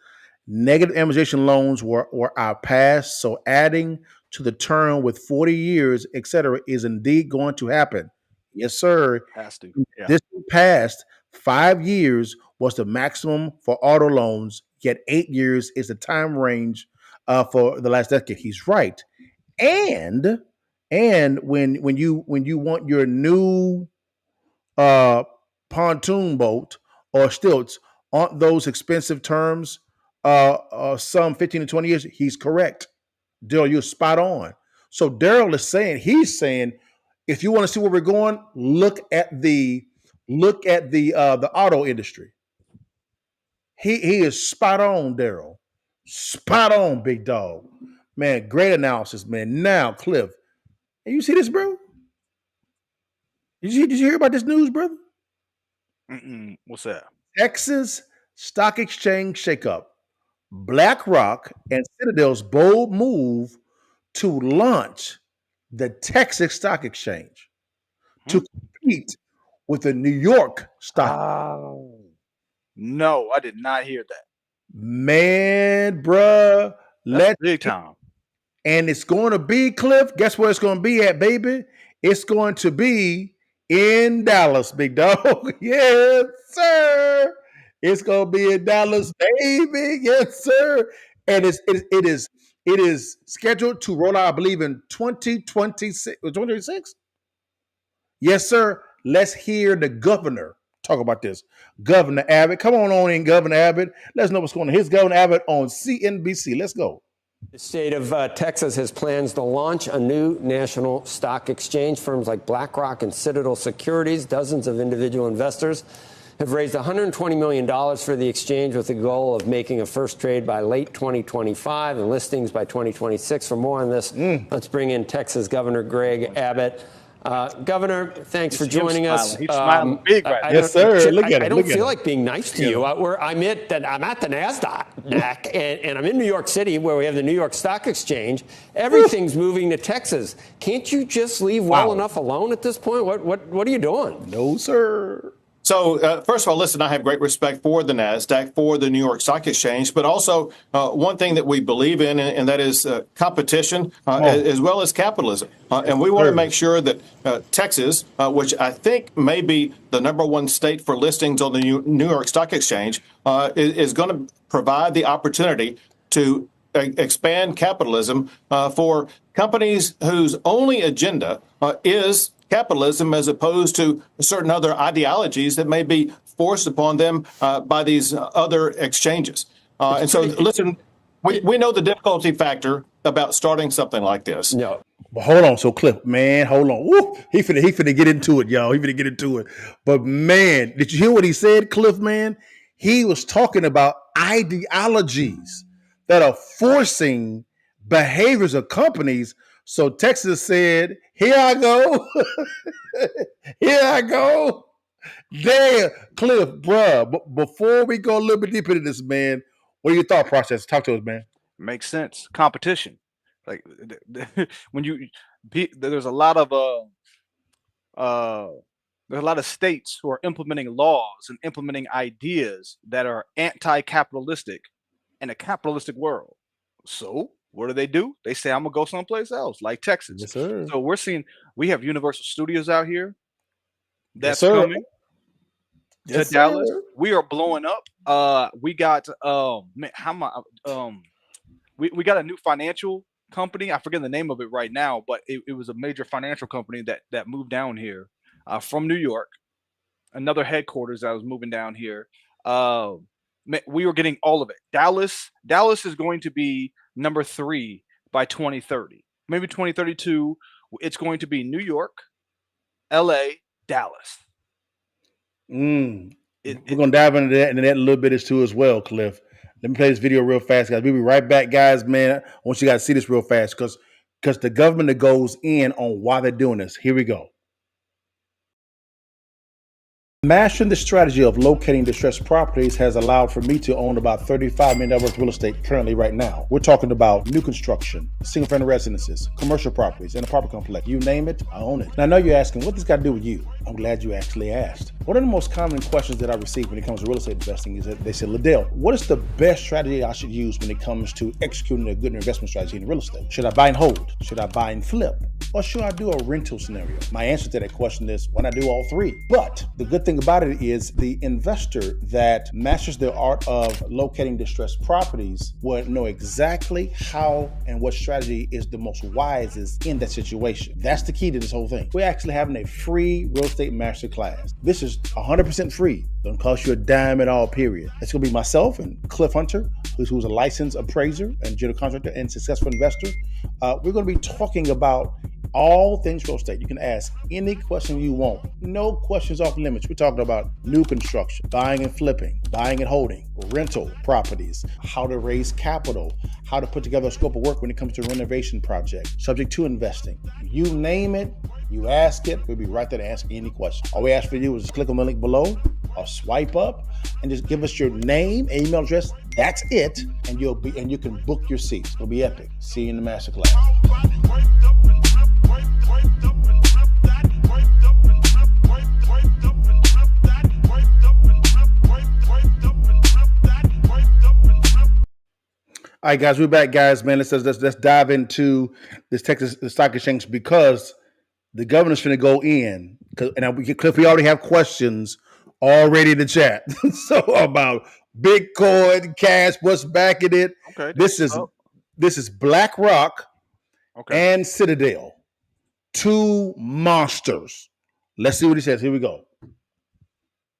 negative amortization loans were our past, so adding to the term with 40 years, etc., is indeed going to happen. Yes, sir. Has to. Yeah. This past 5 years was the maximum for auto loans, yet 8 years is the time range for the last decade. He's right. And when you want your new pontoon boat or stilts, aren't those expensive terms some 15 to 20 years? He's correct. Daryl, you're spot on. So Daryl is saying, if you want to see where we're going, look at the auto industry. He is spot on, Daryl. Spot on, big dog. Man, great analysis, man. Now, Cliff, Hey, you see this, bro? Did you hear about this news, brother? What's that? Texas Stock Exchange shakeup. BlackRock and Citadel's bold move to launch the Texas Stock Exchange to compete with the New York Stock. Oh, no, I did not hear that. Man, bruh, That's big time. and it's going to be, Cliff. Guess where it's going to be at, baby? It's going to be in Dallas, big dog. Yes, sir. It's going to be in Dallas, baby. Yes, sir. And it is scheduled to roll out, I believe, in 2026. 2026? Yes, sir. Let's hear the governor talk about this. Governor Abbott. Come on in, Governor Abbott. Let us know what's going on. Here's Governor Abbott on CNBC. Let's go. The state of Texas has plans to launch a new national stock exchange. Firms like BlackRock and Citadel Securities, dozens of individual investors, have raised $120 million for the exchange with the goal of making a first trade by late 2025 and listings by 2026. For more on this, let's bring in Texas Governor Greg Abbott. Governor, thanks for joining us. He's smiling big right now. Yes, sir. Look at it. I don't feel like being nice to you. I'm at the NASDAQ, and I'm in New York City, where we have the New York Stock Exchange. Everything's moving to Texas. Can't you just leave well enough alone at this point? What are you doing? No, sir. So, first of all, listen, I have great respect for the NASDAQ, for the New York Stock Exchange, but also one thing that we believe in, and that is competition as well as capitalism. And we want to make sure that Texas, which I think may be the #1 state for listings on the New York Stock Exchange, is going to provide the opportunity to expand capitalism for companies whose only agenda is capitalism, as opposed to certain other ideologies that may be forced upon them by these other exchanges. And so, listen, we know the difficulty factor about starting something like this. No. But hold on. So, Cliff, man, hold on. Woo, he finna get into it, y'all. He finna get into it. But, man, did you hear what he said, Cliff, man? He was talking about ideologies that are forcing behaviors of companies. So Texas said, here I go. Here I go. Damn, Cliff, bruh. But before we go a little bit deeper into this, man, what are your thought process? Talk to us, man. Makes sense. Competition. Like when there's a lot of states who are implementing laws and implementing ideas that are anti-capitalistic in a capitalistic world. So what do? They say, I'm gonna go someplace else, like Texas. Yes, sir. So we have Universal Studios out here. That's Yes, sir. coming to Dallas. We are blowing up. We got we got a new financial company. I forget the name of it right now, but it was a major financial company that moved down here from New York. Another headquarters that was moving down here. We were getting all of it. Dallas is going to be #3 by 2030, maybe 2032. It's going to be New York, LA, Dallas. We're gonna dive into that a little bit too as well, Cliff. Let me play this video real fast, guys. We'll be right back, guys. Man, I want you guys to see this real fast because the government goes in on why they're doing this. Here we go. Mastering the strategy of locating distressed properties has allowed for me to own about $35 million worth of real estate currently right now. We're talking about new construction, single-family residences, commercial properties, and apartment complex. You name it, I own it. Now, I know you're asking, what does this got to do with you? I'm glad you actually asked. One of the most common questions that I receive when it comes to real estate investing is that they say, LaDale, what is the best strategy I should use when it comes to executing a good investment strategy in real estate? Should I buy and hold? Should I buy and flip? Or should I do a rental scenario? My answer to that question is, why not do all three? But the good thing about it is the investor that masters the art of locating distressed properties will know exactly how and what strategy is the most wisest in that situation. That's the key to this whole thing. We're actually having a free real estate master class. This is 100% free. Don't cost you a dime at all, period. It's going to be myself and Cliff Hunter, who's a licensed appraiser and general contractor and successful investor. We're going to be talking about All things real estate. You can ask any question you want. No questions off limits. We're talking about new construction, buying and flipping, buying and holding, rental properties, how to raise capital, how to put together a scope of work when it comes to a renovation project, subject to investing. You name it, you ask it, we'll be right there to answer any question. All we ask for you is click on the link below or swipe up and just give us your name and email address. That's it. And you can book your seats. It'll be epic. See you in the masterclass. All right, guys, we're back, guys. Man, let's dive into this Texas Stock Exchange because the governor's finna go in. Cliff, we already have questions already in the chat. So about Bitcoin, cash, what's backing it. Okay. This is BlackRock and Citadel, two monsters. Let's see what he says. Here we go.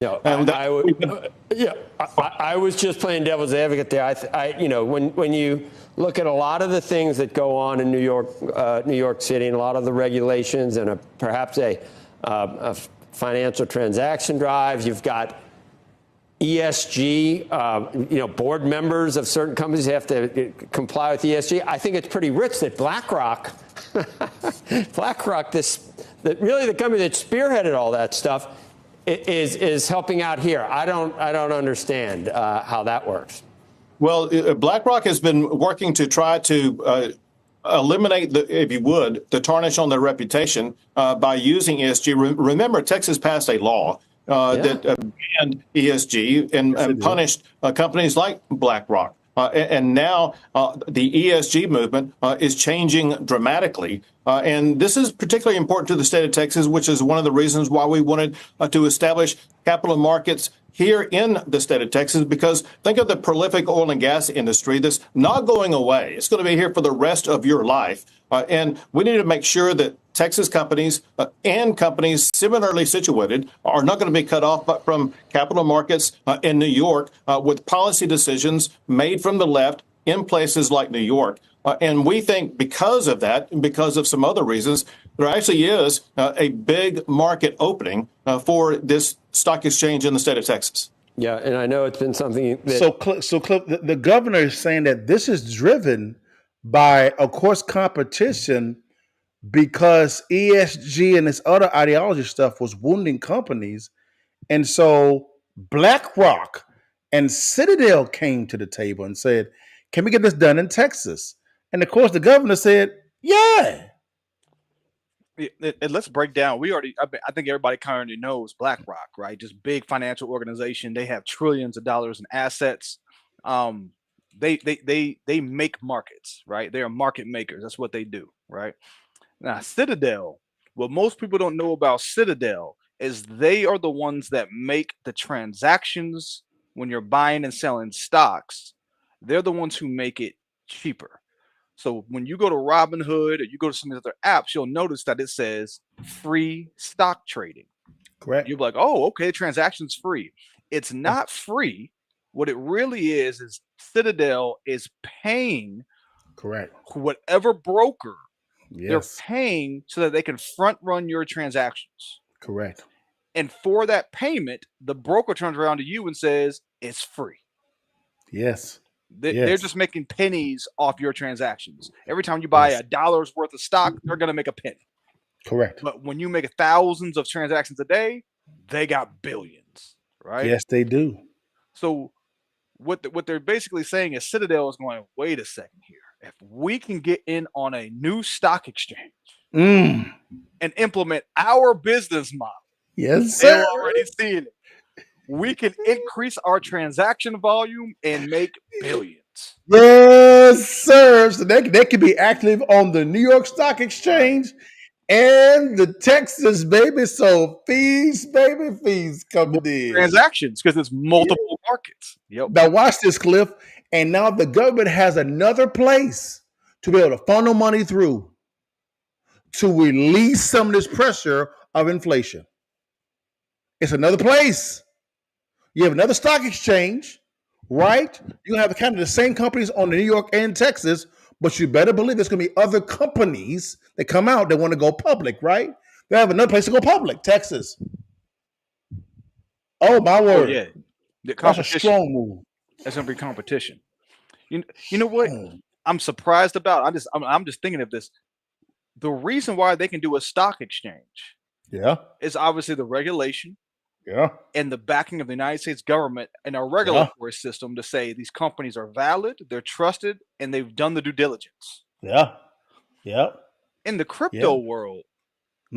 No, I was just playing devil's advocate there. When you look at a lot of the things that go on in New York City, and a lot of the regulations, and perhaps a financial transaction drive, you've got ESG. Board members of certain companies have to comply with ESG. I think it's pretty rich that BlackRock, really the company that spearheaded all that stuff, is helping out here. I don't understand how that works. Well, BlackRock has been working to try to eliminate, if you would, the tarnish on their reputation by using ESG. Remember, Texas passed a law that banned ESG and punished companies like BlackRock. And now the ESG movement is changing dramatically. And this is particularly important to the state of Texas, which is one of the reasons why we wanted to establish capital markets here in the state of Texas, because think of the prolific oil and gas industry that's not going away. It's going to be here for the rest of your life. And we need to make sure that Texas companies and companies similarly situated are not going to be cut off from capital markets in New York with policy decisions made from the left in places like New York. And we think because of that, and because of some other reasons, there actually is a big market opening for this stock exchange in the state of Texas. Yeah, and I know it's been something that... So Cliff, the governor is saying that this is driven by, of course, competition, because ESG and this other ideology stuff was wounding companies. And so BlackRock and Citadel came to the table and said, can we get this done in Texas? And of course, the governor said, yeah. And let's break down. I think everybody kind of already knows BlackRock, right? Just big financial organization. They have trillions of dollars in assets. They make markets, right? They are market makers. That's what they do, right? Now, Citadel, what most people don't know about Citadel is they are the ones that make the transactions when you're buying and selling stocks. They're the ones who make it cheaper. So when you go to Robinhood or you go to some of the other apps, you'll notice that it says free stock trading. Correct. You'll be like, oh, okay, the transaction's free. It's not free. What it really is Citadel is paying whatever broker they're paying so that they can front run your transactions. Correct. And for that payment, the broker turns around to you and says, it's free. Yes. They're just making pennies off your transactions. Every time you buy $1 worth of stock, they're going to make a penny. Correct. But when you make thousands of transactions a day, they got billions, right? Yes, they do. So what they're basically saying is Citadel is going, wait a second here. If we can get in on a new stock exchange and implement our business model, yes, sir. They're already seeing it. We can increase our transaction volume and make billions. Yes, sir. So they can be active on the New York Stock Exchange and the Texas, baby. So fees coming in. Transactions, because it's multiple markets. Yep. Now watch this, Cliff. And now the government has another place to be able to funnel money through to release some of this pressure of inflation. It's another place. You have another stock exchange, right? You have kind of the same companies on the New York and Texas, But you better believe there's going to be other companies that come out that want to go public, right? They have another place to go public, Texas. Oh, my word. Oh, yeah. The That's a competition. strong move. That's going to be competition. You know what I'm surprised about? I'm just thinking of this. The reason why they can do a stock exchange is obviously the regulation and the backing of the United States government and our regulatory system to say these companies are valid, they're trusted, and they've done the due diligence. In the crypto world,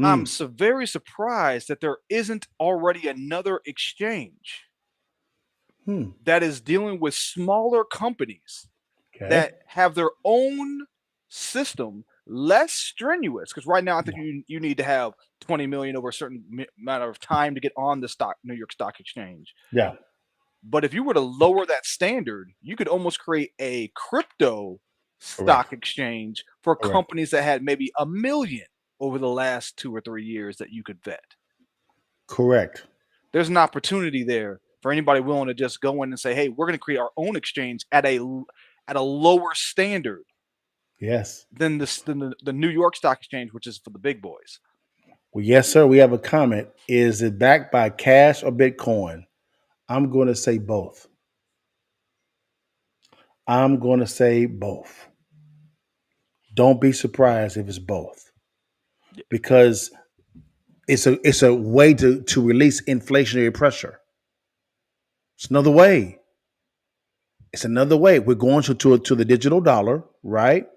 I'm very surprised that there isn't already another exchange that is dealing with smaller companies that have their own system, less strenuous. Because right now, I think you need to have 20 million over a certain amount of time to get on the New York Stock Exchange. Yeah. But if you were to lower that standard, you could almost create a crypto stock exchange for companies that had maybe 1 million over the last 2 or 3 years that you could vet. Correct. There's an opportunity there for anybody willing to just go in and say, hey, we're going to create our own exchange at a lower standard than the New York Stock Exchange, which is for the big boys. Well, yes, sir. We have a comment. Is it backed by cash or Bitcoin? I'm going to say both. Don't be surprised if it's both, because it's a way to release inflationary pressure. It's another way. We're going to the digital dollar, right?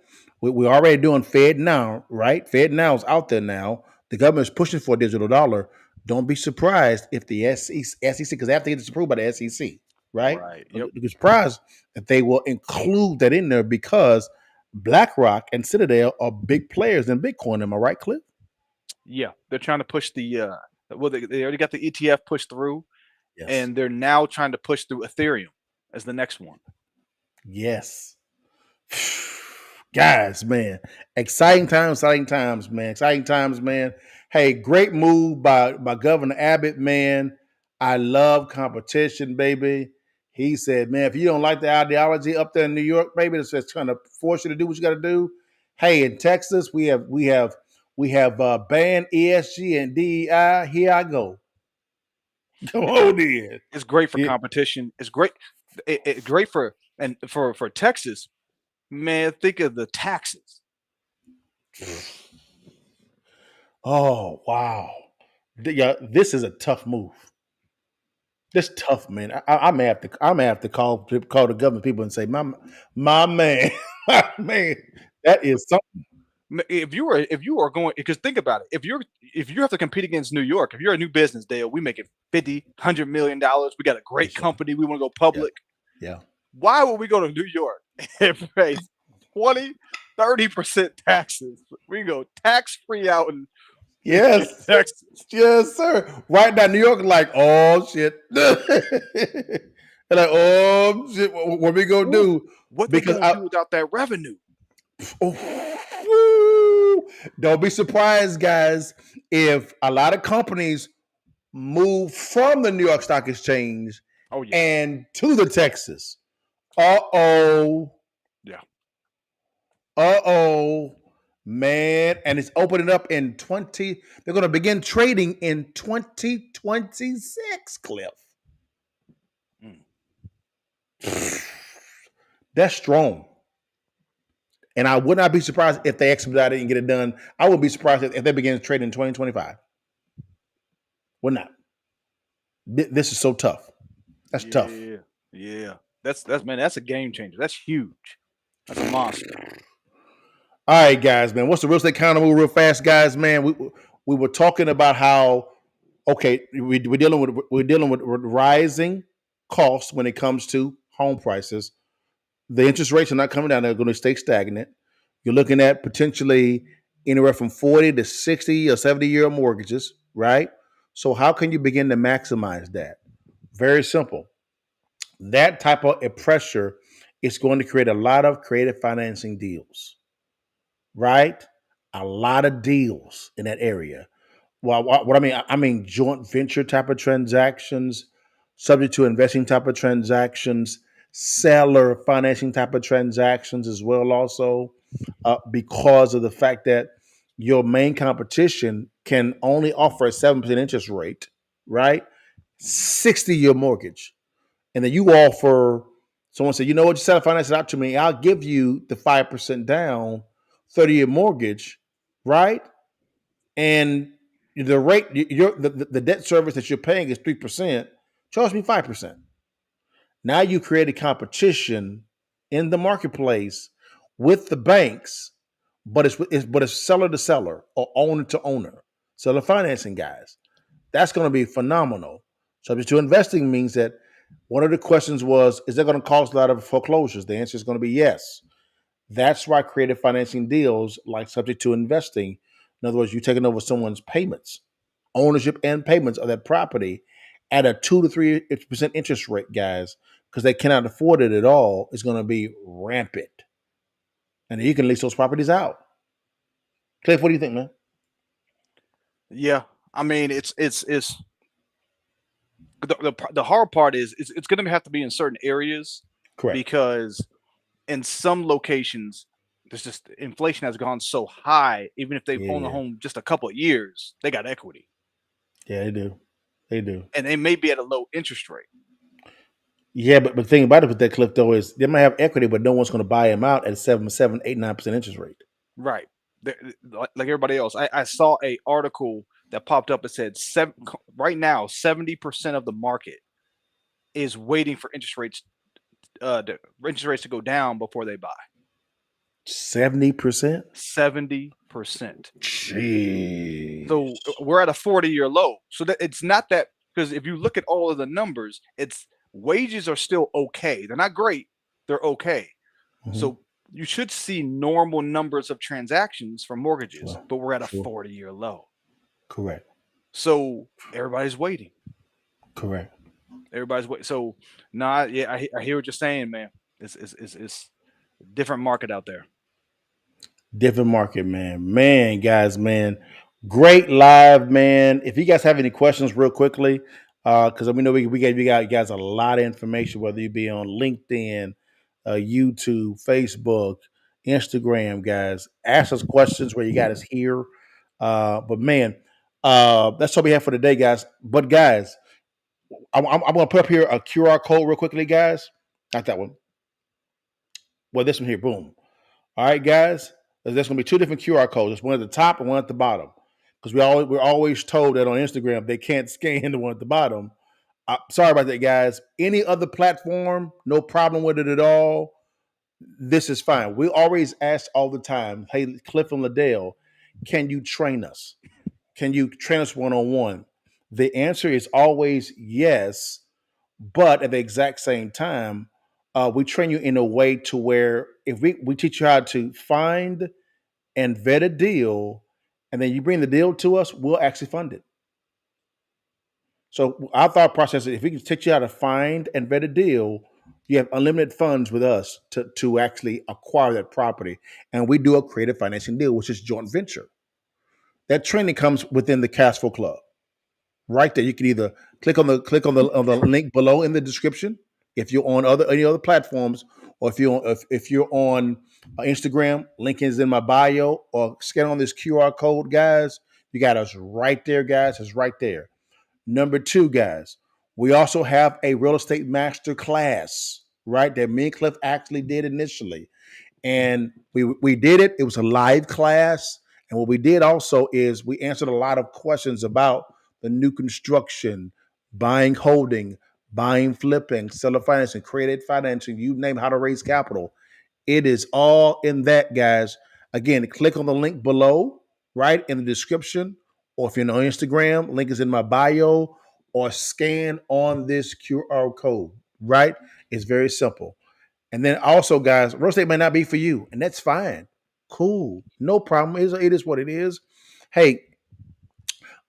We're already doing Fed now, right? Fed now is out there now. The government is pushing for a digital dollar. Don't be surprised if the SEC, because they have to get this approved by the SEC, right? Yep. Be surprised that they will include that in there, because BlackRock and Citadel are big players in Bitcoin. Am I right, Cliff? Yeah, they're trying to push they already got the ETF pushed through, and they're now trying to push through Ethereum as the next one. Yes. Guys, man, exciting times, man. Hey, great move by Governor Abbott, man. I love competition, baby. He said, man, if you don't like the ideology up there in New York, baby, that's just trying to force you to do what you got to do. Hey, in Texas, we have banned ESG and DEI. Here I go. Come on in. It's great for competition. It's great. It's great for Texas. Man, think of the taxes. Oh, wow. Yeah, this is a tough move. This tough, man. I may have to call the government people and say, my man, that is something. If you are going, because think about it, if you have to compete against New York, if you're a new business, Dale, we make it $50-100 million. We got a great company. We want to go public. Yeah. Why would we go to New York and pay 20-30% taxes? We can go tax free out in Texas. Yes, sir. Right now, New York is like, oh shit. They're like, oh shit. What we gonna do? What they gonna do without that revenue? Don't be surprised, guys, if a lot of companies move from the New York Stock Exchange and to the Texas. Man, and it's opening up in they're going to begin trading in 2026, Cliff. That's strong. And I would not be surprised if they expedite it and get it done. I would be surprised if they begin to trade in 2025. Would not. This is so tough. That's tough. Yeah. That's a game changer. That's huge. That's a monster. All right, guys, man. What's the real estate economy real fast, guys, man? We were talking about how we're dealing with rising costs when it comes to home prices. The interest rates are not coming down; they're going to stay stagnant. You're looking at potentially anywhere from 40 to 60 or 70-year mortgages, right? So how can you begin to maximize that? Very simple. That type of pressure is going to create a lot of creative financing deals. Right? A lot of deals in that area. Well, what I mean joint venture type of transactions, subject to investing type of transactions, seller financing type of transactions as well also. because of the fact that your main competition can only offer a 7% interest rate, right? 60-year mortgage. And then you offer, someone said, you know what, you sell finance it out to me, I'll give you the 5% down, 30-year mortgage, right? And the rate, the debt service that you're paying is 3%, charge me 5%. Now you create a competition in the marketplace with the banks, but it's seller to seller or owner to owner. Seller financing guys. That's going to be phenomenal. Subject to investing means that one of the questions was, is that going to cause a lot of foreclosures? The answer is going to be yes. That's why creative financing deals like subject to investing. In other words, you're taking over someone's payments, ownership and payments of that property at a 2 to 3% interest rate, guys, because they cannot afford it at all, is going to be rampant. And you can lease those properties out. Cliff, what do you think, man? Yeah, I mean, it's the hard part is it's going to have to be in certain areas, Correct. because in some locations there's just inflation has gone so high. Even if they've owned a home just a couple of years, they got equity. Yeah, they do. They do. And they may be at a low interest rate. Yeah, but the thing about it with that, Cliff, though, is they might have equity, but no one's going to buy them out at a 7, 8, 9% interest rate. Right. Like everybody else. I saw a article that popped up. It said right now 70% of the market is waiting for interest rates to go down before they buy. 70%? 70%. Jeez. So we're at a 40-year low. So that it's not that, because if you look at all of the numbers, it's wages are still okay. They're not great. They're okay. Mm-hmm. So you should see normal numbers of transactions for mortgages, Sure. but we're at a 40-year low. Correct. So everybody's waiting. Correct. Everybody's waiting. So I hear what you're saying, man. It's a different market out there. Different market, man. Man, guys, man. Great live, man. If you guys have any questions real quickly, because we know we gave you guys a lot of information, whether you be on LinkedIn, YouTube, Facebook, Instagram, guys. Ask us questions where you got us here. But man, that's all we have for today, guys. But guys, I'm going to put up here a QR code real quickly, guys. Not that one. Well, this one here. Boom. All right, guys. There's going to be two different QR codes. There's one at the top and one at the bottom. Because we're always told that on Instagram they can't scan the one at the bottom. Sorry about that, guys. Any other platform, no problem with it at all. This is fine. We always ask all the time, hey, Cliff and LaDale, can you train us? Can you train us one-on-one? The answer is always yes, but at the exact same time, we train you in a way to where if we teach you how to find and vet a deal, and then you bring the deal to us, we'll actually fund it. So our thought process is if we can teach you how to find and vet a deal, you have unlimited funds with us to actually acquire that property. And we do a creative financing deal, which is joint venture. That training comes within the Cash Flow Club. Right there, you can either click on the link below in the description if you're on any other platforms, or if you're on Instagram, link is in my bio, or scan on this QR code, guys. You got us right there, guys. It's right there. Number 2, guys, we also have a real estate master class, right, that me and Cliff actually did initially, and we did it. It was a live class, and what we did also is we answered a lot of questions about the new construction, buying, holding, buying, flipping, seller financing, creative financing, you name how to raise capital. It is all in that, guys. Again, click on the link below, right, in the description, or if you're on Instagram, link is in my bio, or scan on this QR code, right? It's very simple. And then also, guys, real estate may not be for you, and that's fine. Cool. No problem. It is what it is. Hey,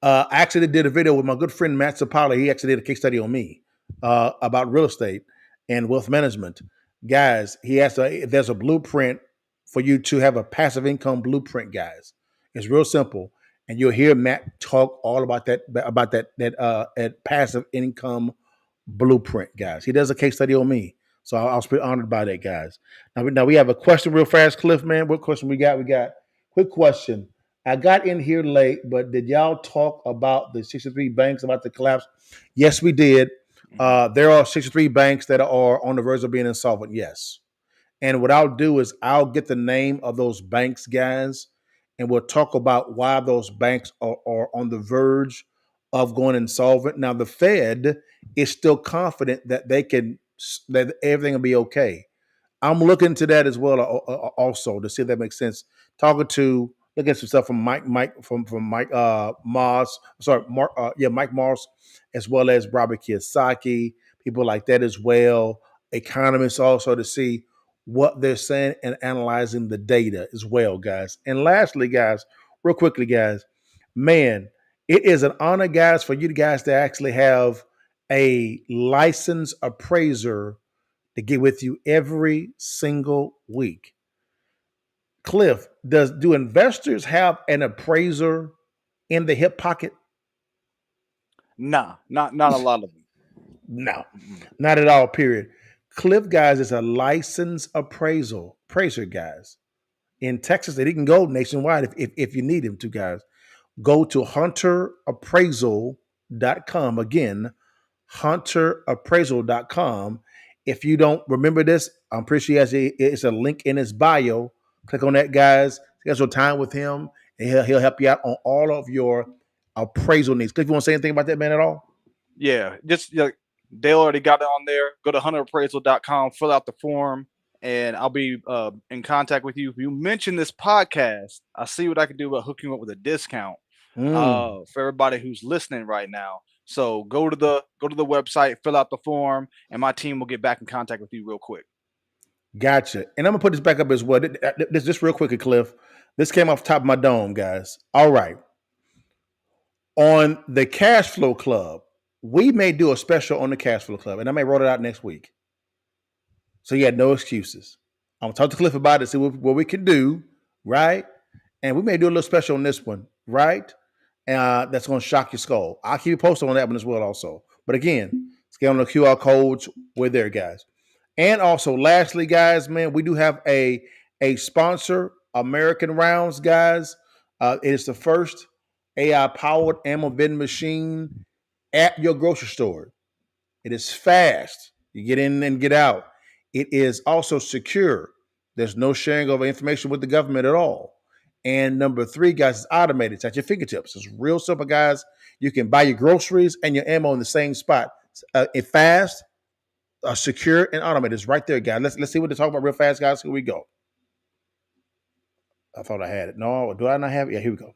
I actually did a video with my good friend Matt Zapala. He actually did a case study on me about real estate and wealth management. Guys, there's a blueprint for you to have a passive income blueprint, guys. It's real simple. And you'll hear Matt talk all about that passive income blueprint, guys. He does a case study on me. So I was pretty honored by that, guys. Now we have a question real fast, Cliff, man. What question we got? We got quick question. I got in here late, but did y'all talk about the 63 banks about the collapse? Yes, we did. There are 63 banks that are on the verge of being insolvent. Yes. And what I'll do is I'll get the name of those banks, guys, and we'll talk about why those banks are on the verge of going insolvent. Now, the Fed is still confident that that everything will be okay. I'm looking to that as well, also to see if that makes sense. Looking at some stuff from Mike Moss, Mike Moss, as well as Robert Kiyosaki, people like that as well. Economists also to see what they're saying and analyzing the data as well, guys. And lastly, guys, real quickly, guys, man, it is an honor, guys, for you guys to actually have a licensed appraiser to get with you every single week. Cliff, do investors have an appraiser in the hip pocket? Nah, not a lot of them. No, not at all, period. Cliff, guys, is a licensed appraiser, guys. In Texas, that he can go nationwide if you need him to, guys. Go to hunterappraisal.com. Again, hunterappraisal.com. If you don't remember this, I'm pretty sure it's a link in his bio. Click on that, guys. Schedule time with him, and he'll help you out on all of your appraisal needs. Cliff, you want to say anything about that, man, at all? Yeah, just they already got it on there. Go to hunterappraisal.com, fill out the form, and I'll be in contact with you. If you mention this podcast, I'll see what I can do about hooking you up with a discount for everybody who's listening right now. So go to the website, fill out the form, and my team will get back in contact with you real quick. Gotcha. And I'm gonna put this back up as well. This just real quickly, Cliff. This came off the top of my dome, guys. All right. On the Cash Flow Club, we may do a special on the Cash Flow Club, and I may roll it out next week. So you had no excuses. I'm gonna talk to Cliff about it, see what we can do, right? And we may do a little special on this one, right? That's gonna shock your skull. I'll keep you posted on that one as well, also. But again, scan on the QR codes. We're there, guys. And also, lastly, guys, man, we do have a sponsor, American Rounds, guys. It is the first AI-powered ammo vending machine at your grocery store. It is fast. You get in and get out. It is also secure. There's no sharing of information with the government at all. And number 3, guys, it's automated. It's at your fingertips. It's real simple, guys. You can buy your groceries and your ammo in the same spot. It's fast, secure, and automated. It's right there, guys. Let's see what they're talking about real fast, guys. Here we go. I thought I had it. No, do I not have it? Yeah, here we go.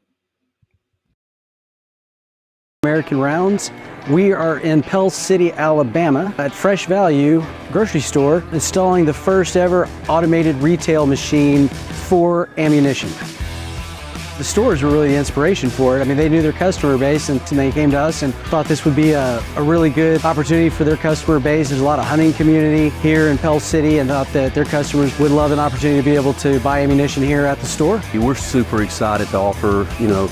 American Rounds. We are in Pell City, Alabama at Fresh Value grocery store installing the first ever automated retail machine for ammunition. The stores were really the inspiration for it. I mean, they knew their customer base and they came to us and thought this would be a really good opportunity for their customer base. There's a lot of hunting community here in Pell City and thought that their customers would love an opportunity to be able to buy ammunition here at the store. We're super excited to offer,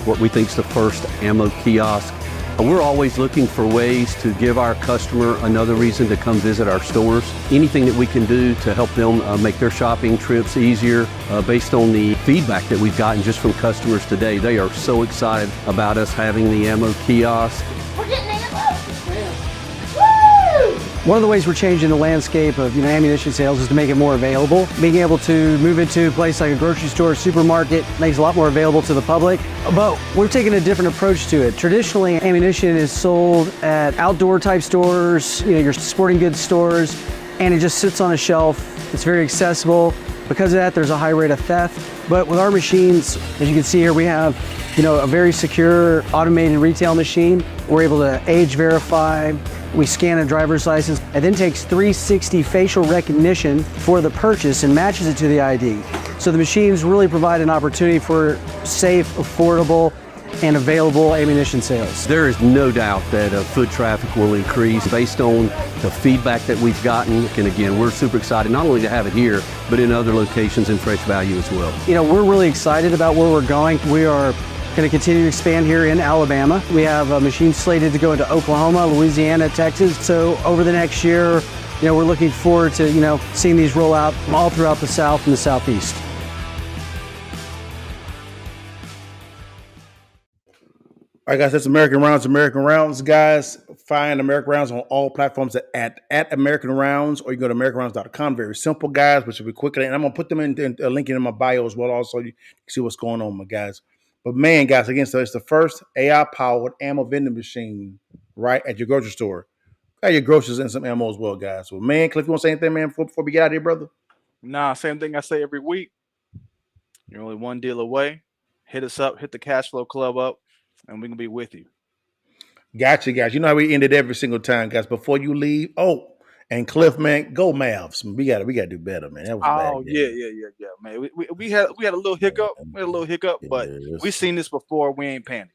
what we think is the first ammo kiosk. We're always looking for ways to give our customer another reason to come visit our stores. Anything that we can do to help them make their shopping trips easier based on the feedback that we've gotten just from customers today. They are so excited about us having the ammo kiosk. We're getting ammo! One of the ways we're changing the landscape of ammunition sales is to make it more available. Being able to move into a place like a grocery store, supermarket makes a lot more available to the public. But we're taking a different approach to it. Traditionally, ammunition is sold at outdoor type stores, your sporting goods stores, and it just sits on a shelf. It's very accessible. Because of that, there's a high rate of theft. But with our machines, as you can see here, we have a very secure automated retail machine. We're able to age verify. We scan a driver's license. It then takes 360 facial recognition for the purchase and matches it to the ID. So the machines really provide an opportunity for safe, affordable, and available ammunition sales. There is no doubt that foot traffic will increase based on the feedback that we've gotten. And again, we're super excited not only to have it here, but in other locations in Fresh Value as well. We're really excited about where we're going. We are going to continue to expand here in Alabama. We have a machine slated to go into Oklahoma, Louisiana, Texas. So over the next year, we're looking forward to, seeing these roll out all throughout the South and the Southeast. All right, guys, that's American Rounds, guys. Find American Rounds on all platforms at American Rounds, or you go to AmericanRounds.com. Very simple, guys, which will be quickly. And I'm going to put them in a link in my bio as well, also. You can see what's going on, my guys. But, man, guys, again, so it's the first AI-powered ammo vending machine, right, at your grocery store. Got your groceries and some ammo as well, guys. So, man, Cliff, you want to say anything, man, before we get out of here, brother? Nah, same thing I say every week. You're only one deal away. Hit us up, hit the Cash Flow Club up, and we can be with you. Gotcha, guys. You know how we ended every single time, guys. Before you leave, and Cliff, man, go Mavs. We gotta do better, man. That was Oh, bad. yeah, man. We had a little hiccup. But we seen this before. We ain't panicking.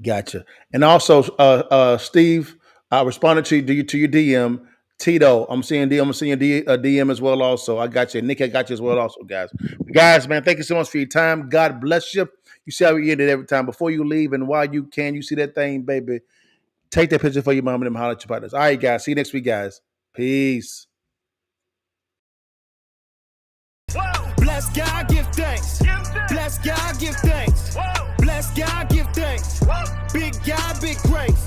Gotcha. And also, Steve, I responded to your DM. Tito, I'm seeing DM as well. Also, I got you. Nick, I got you as well. Also, guys, man, thank you so much for your time. God bless you. You see how we ended every time. Before you leave and while you can, you see that thing, baby. Take that picture for your mom and them holler at your partners. All right, guys. See you next week, guys. Peace. Bless God, give thanks. Bless God, give thanks. Bless God, give thanks. Big God, big grace.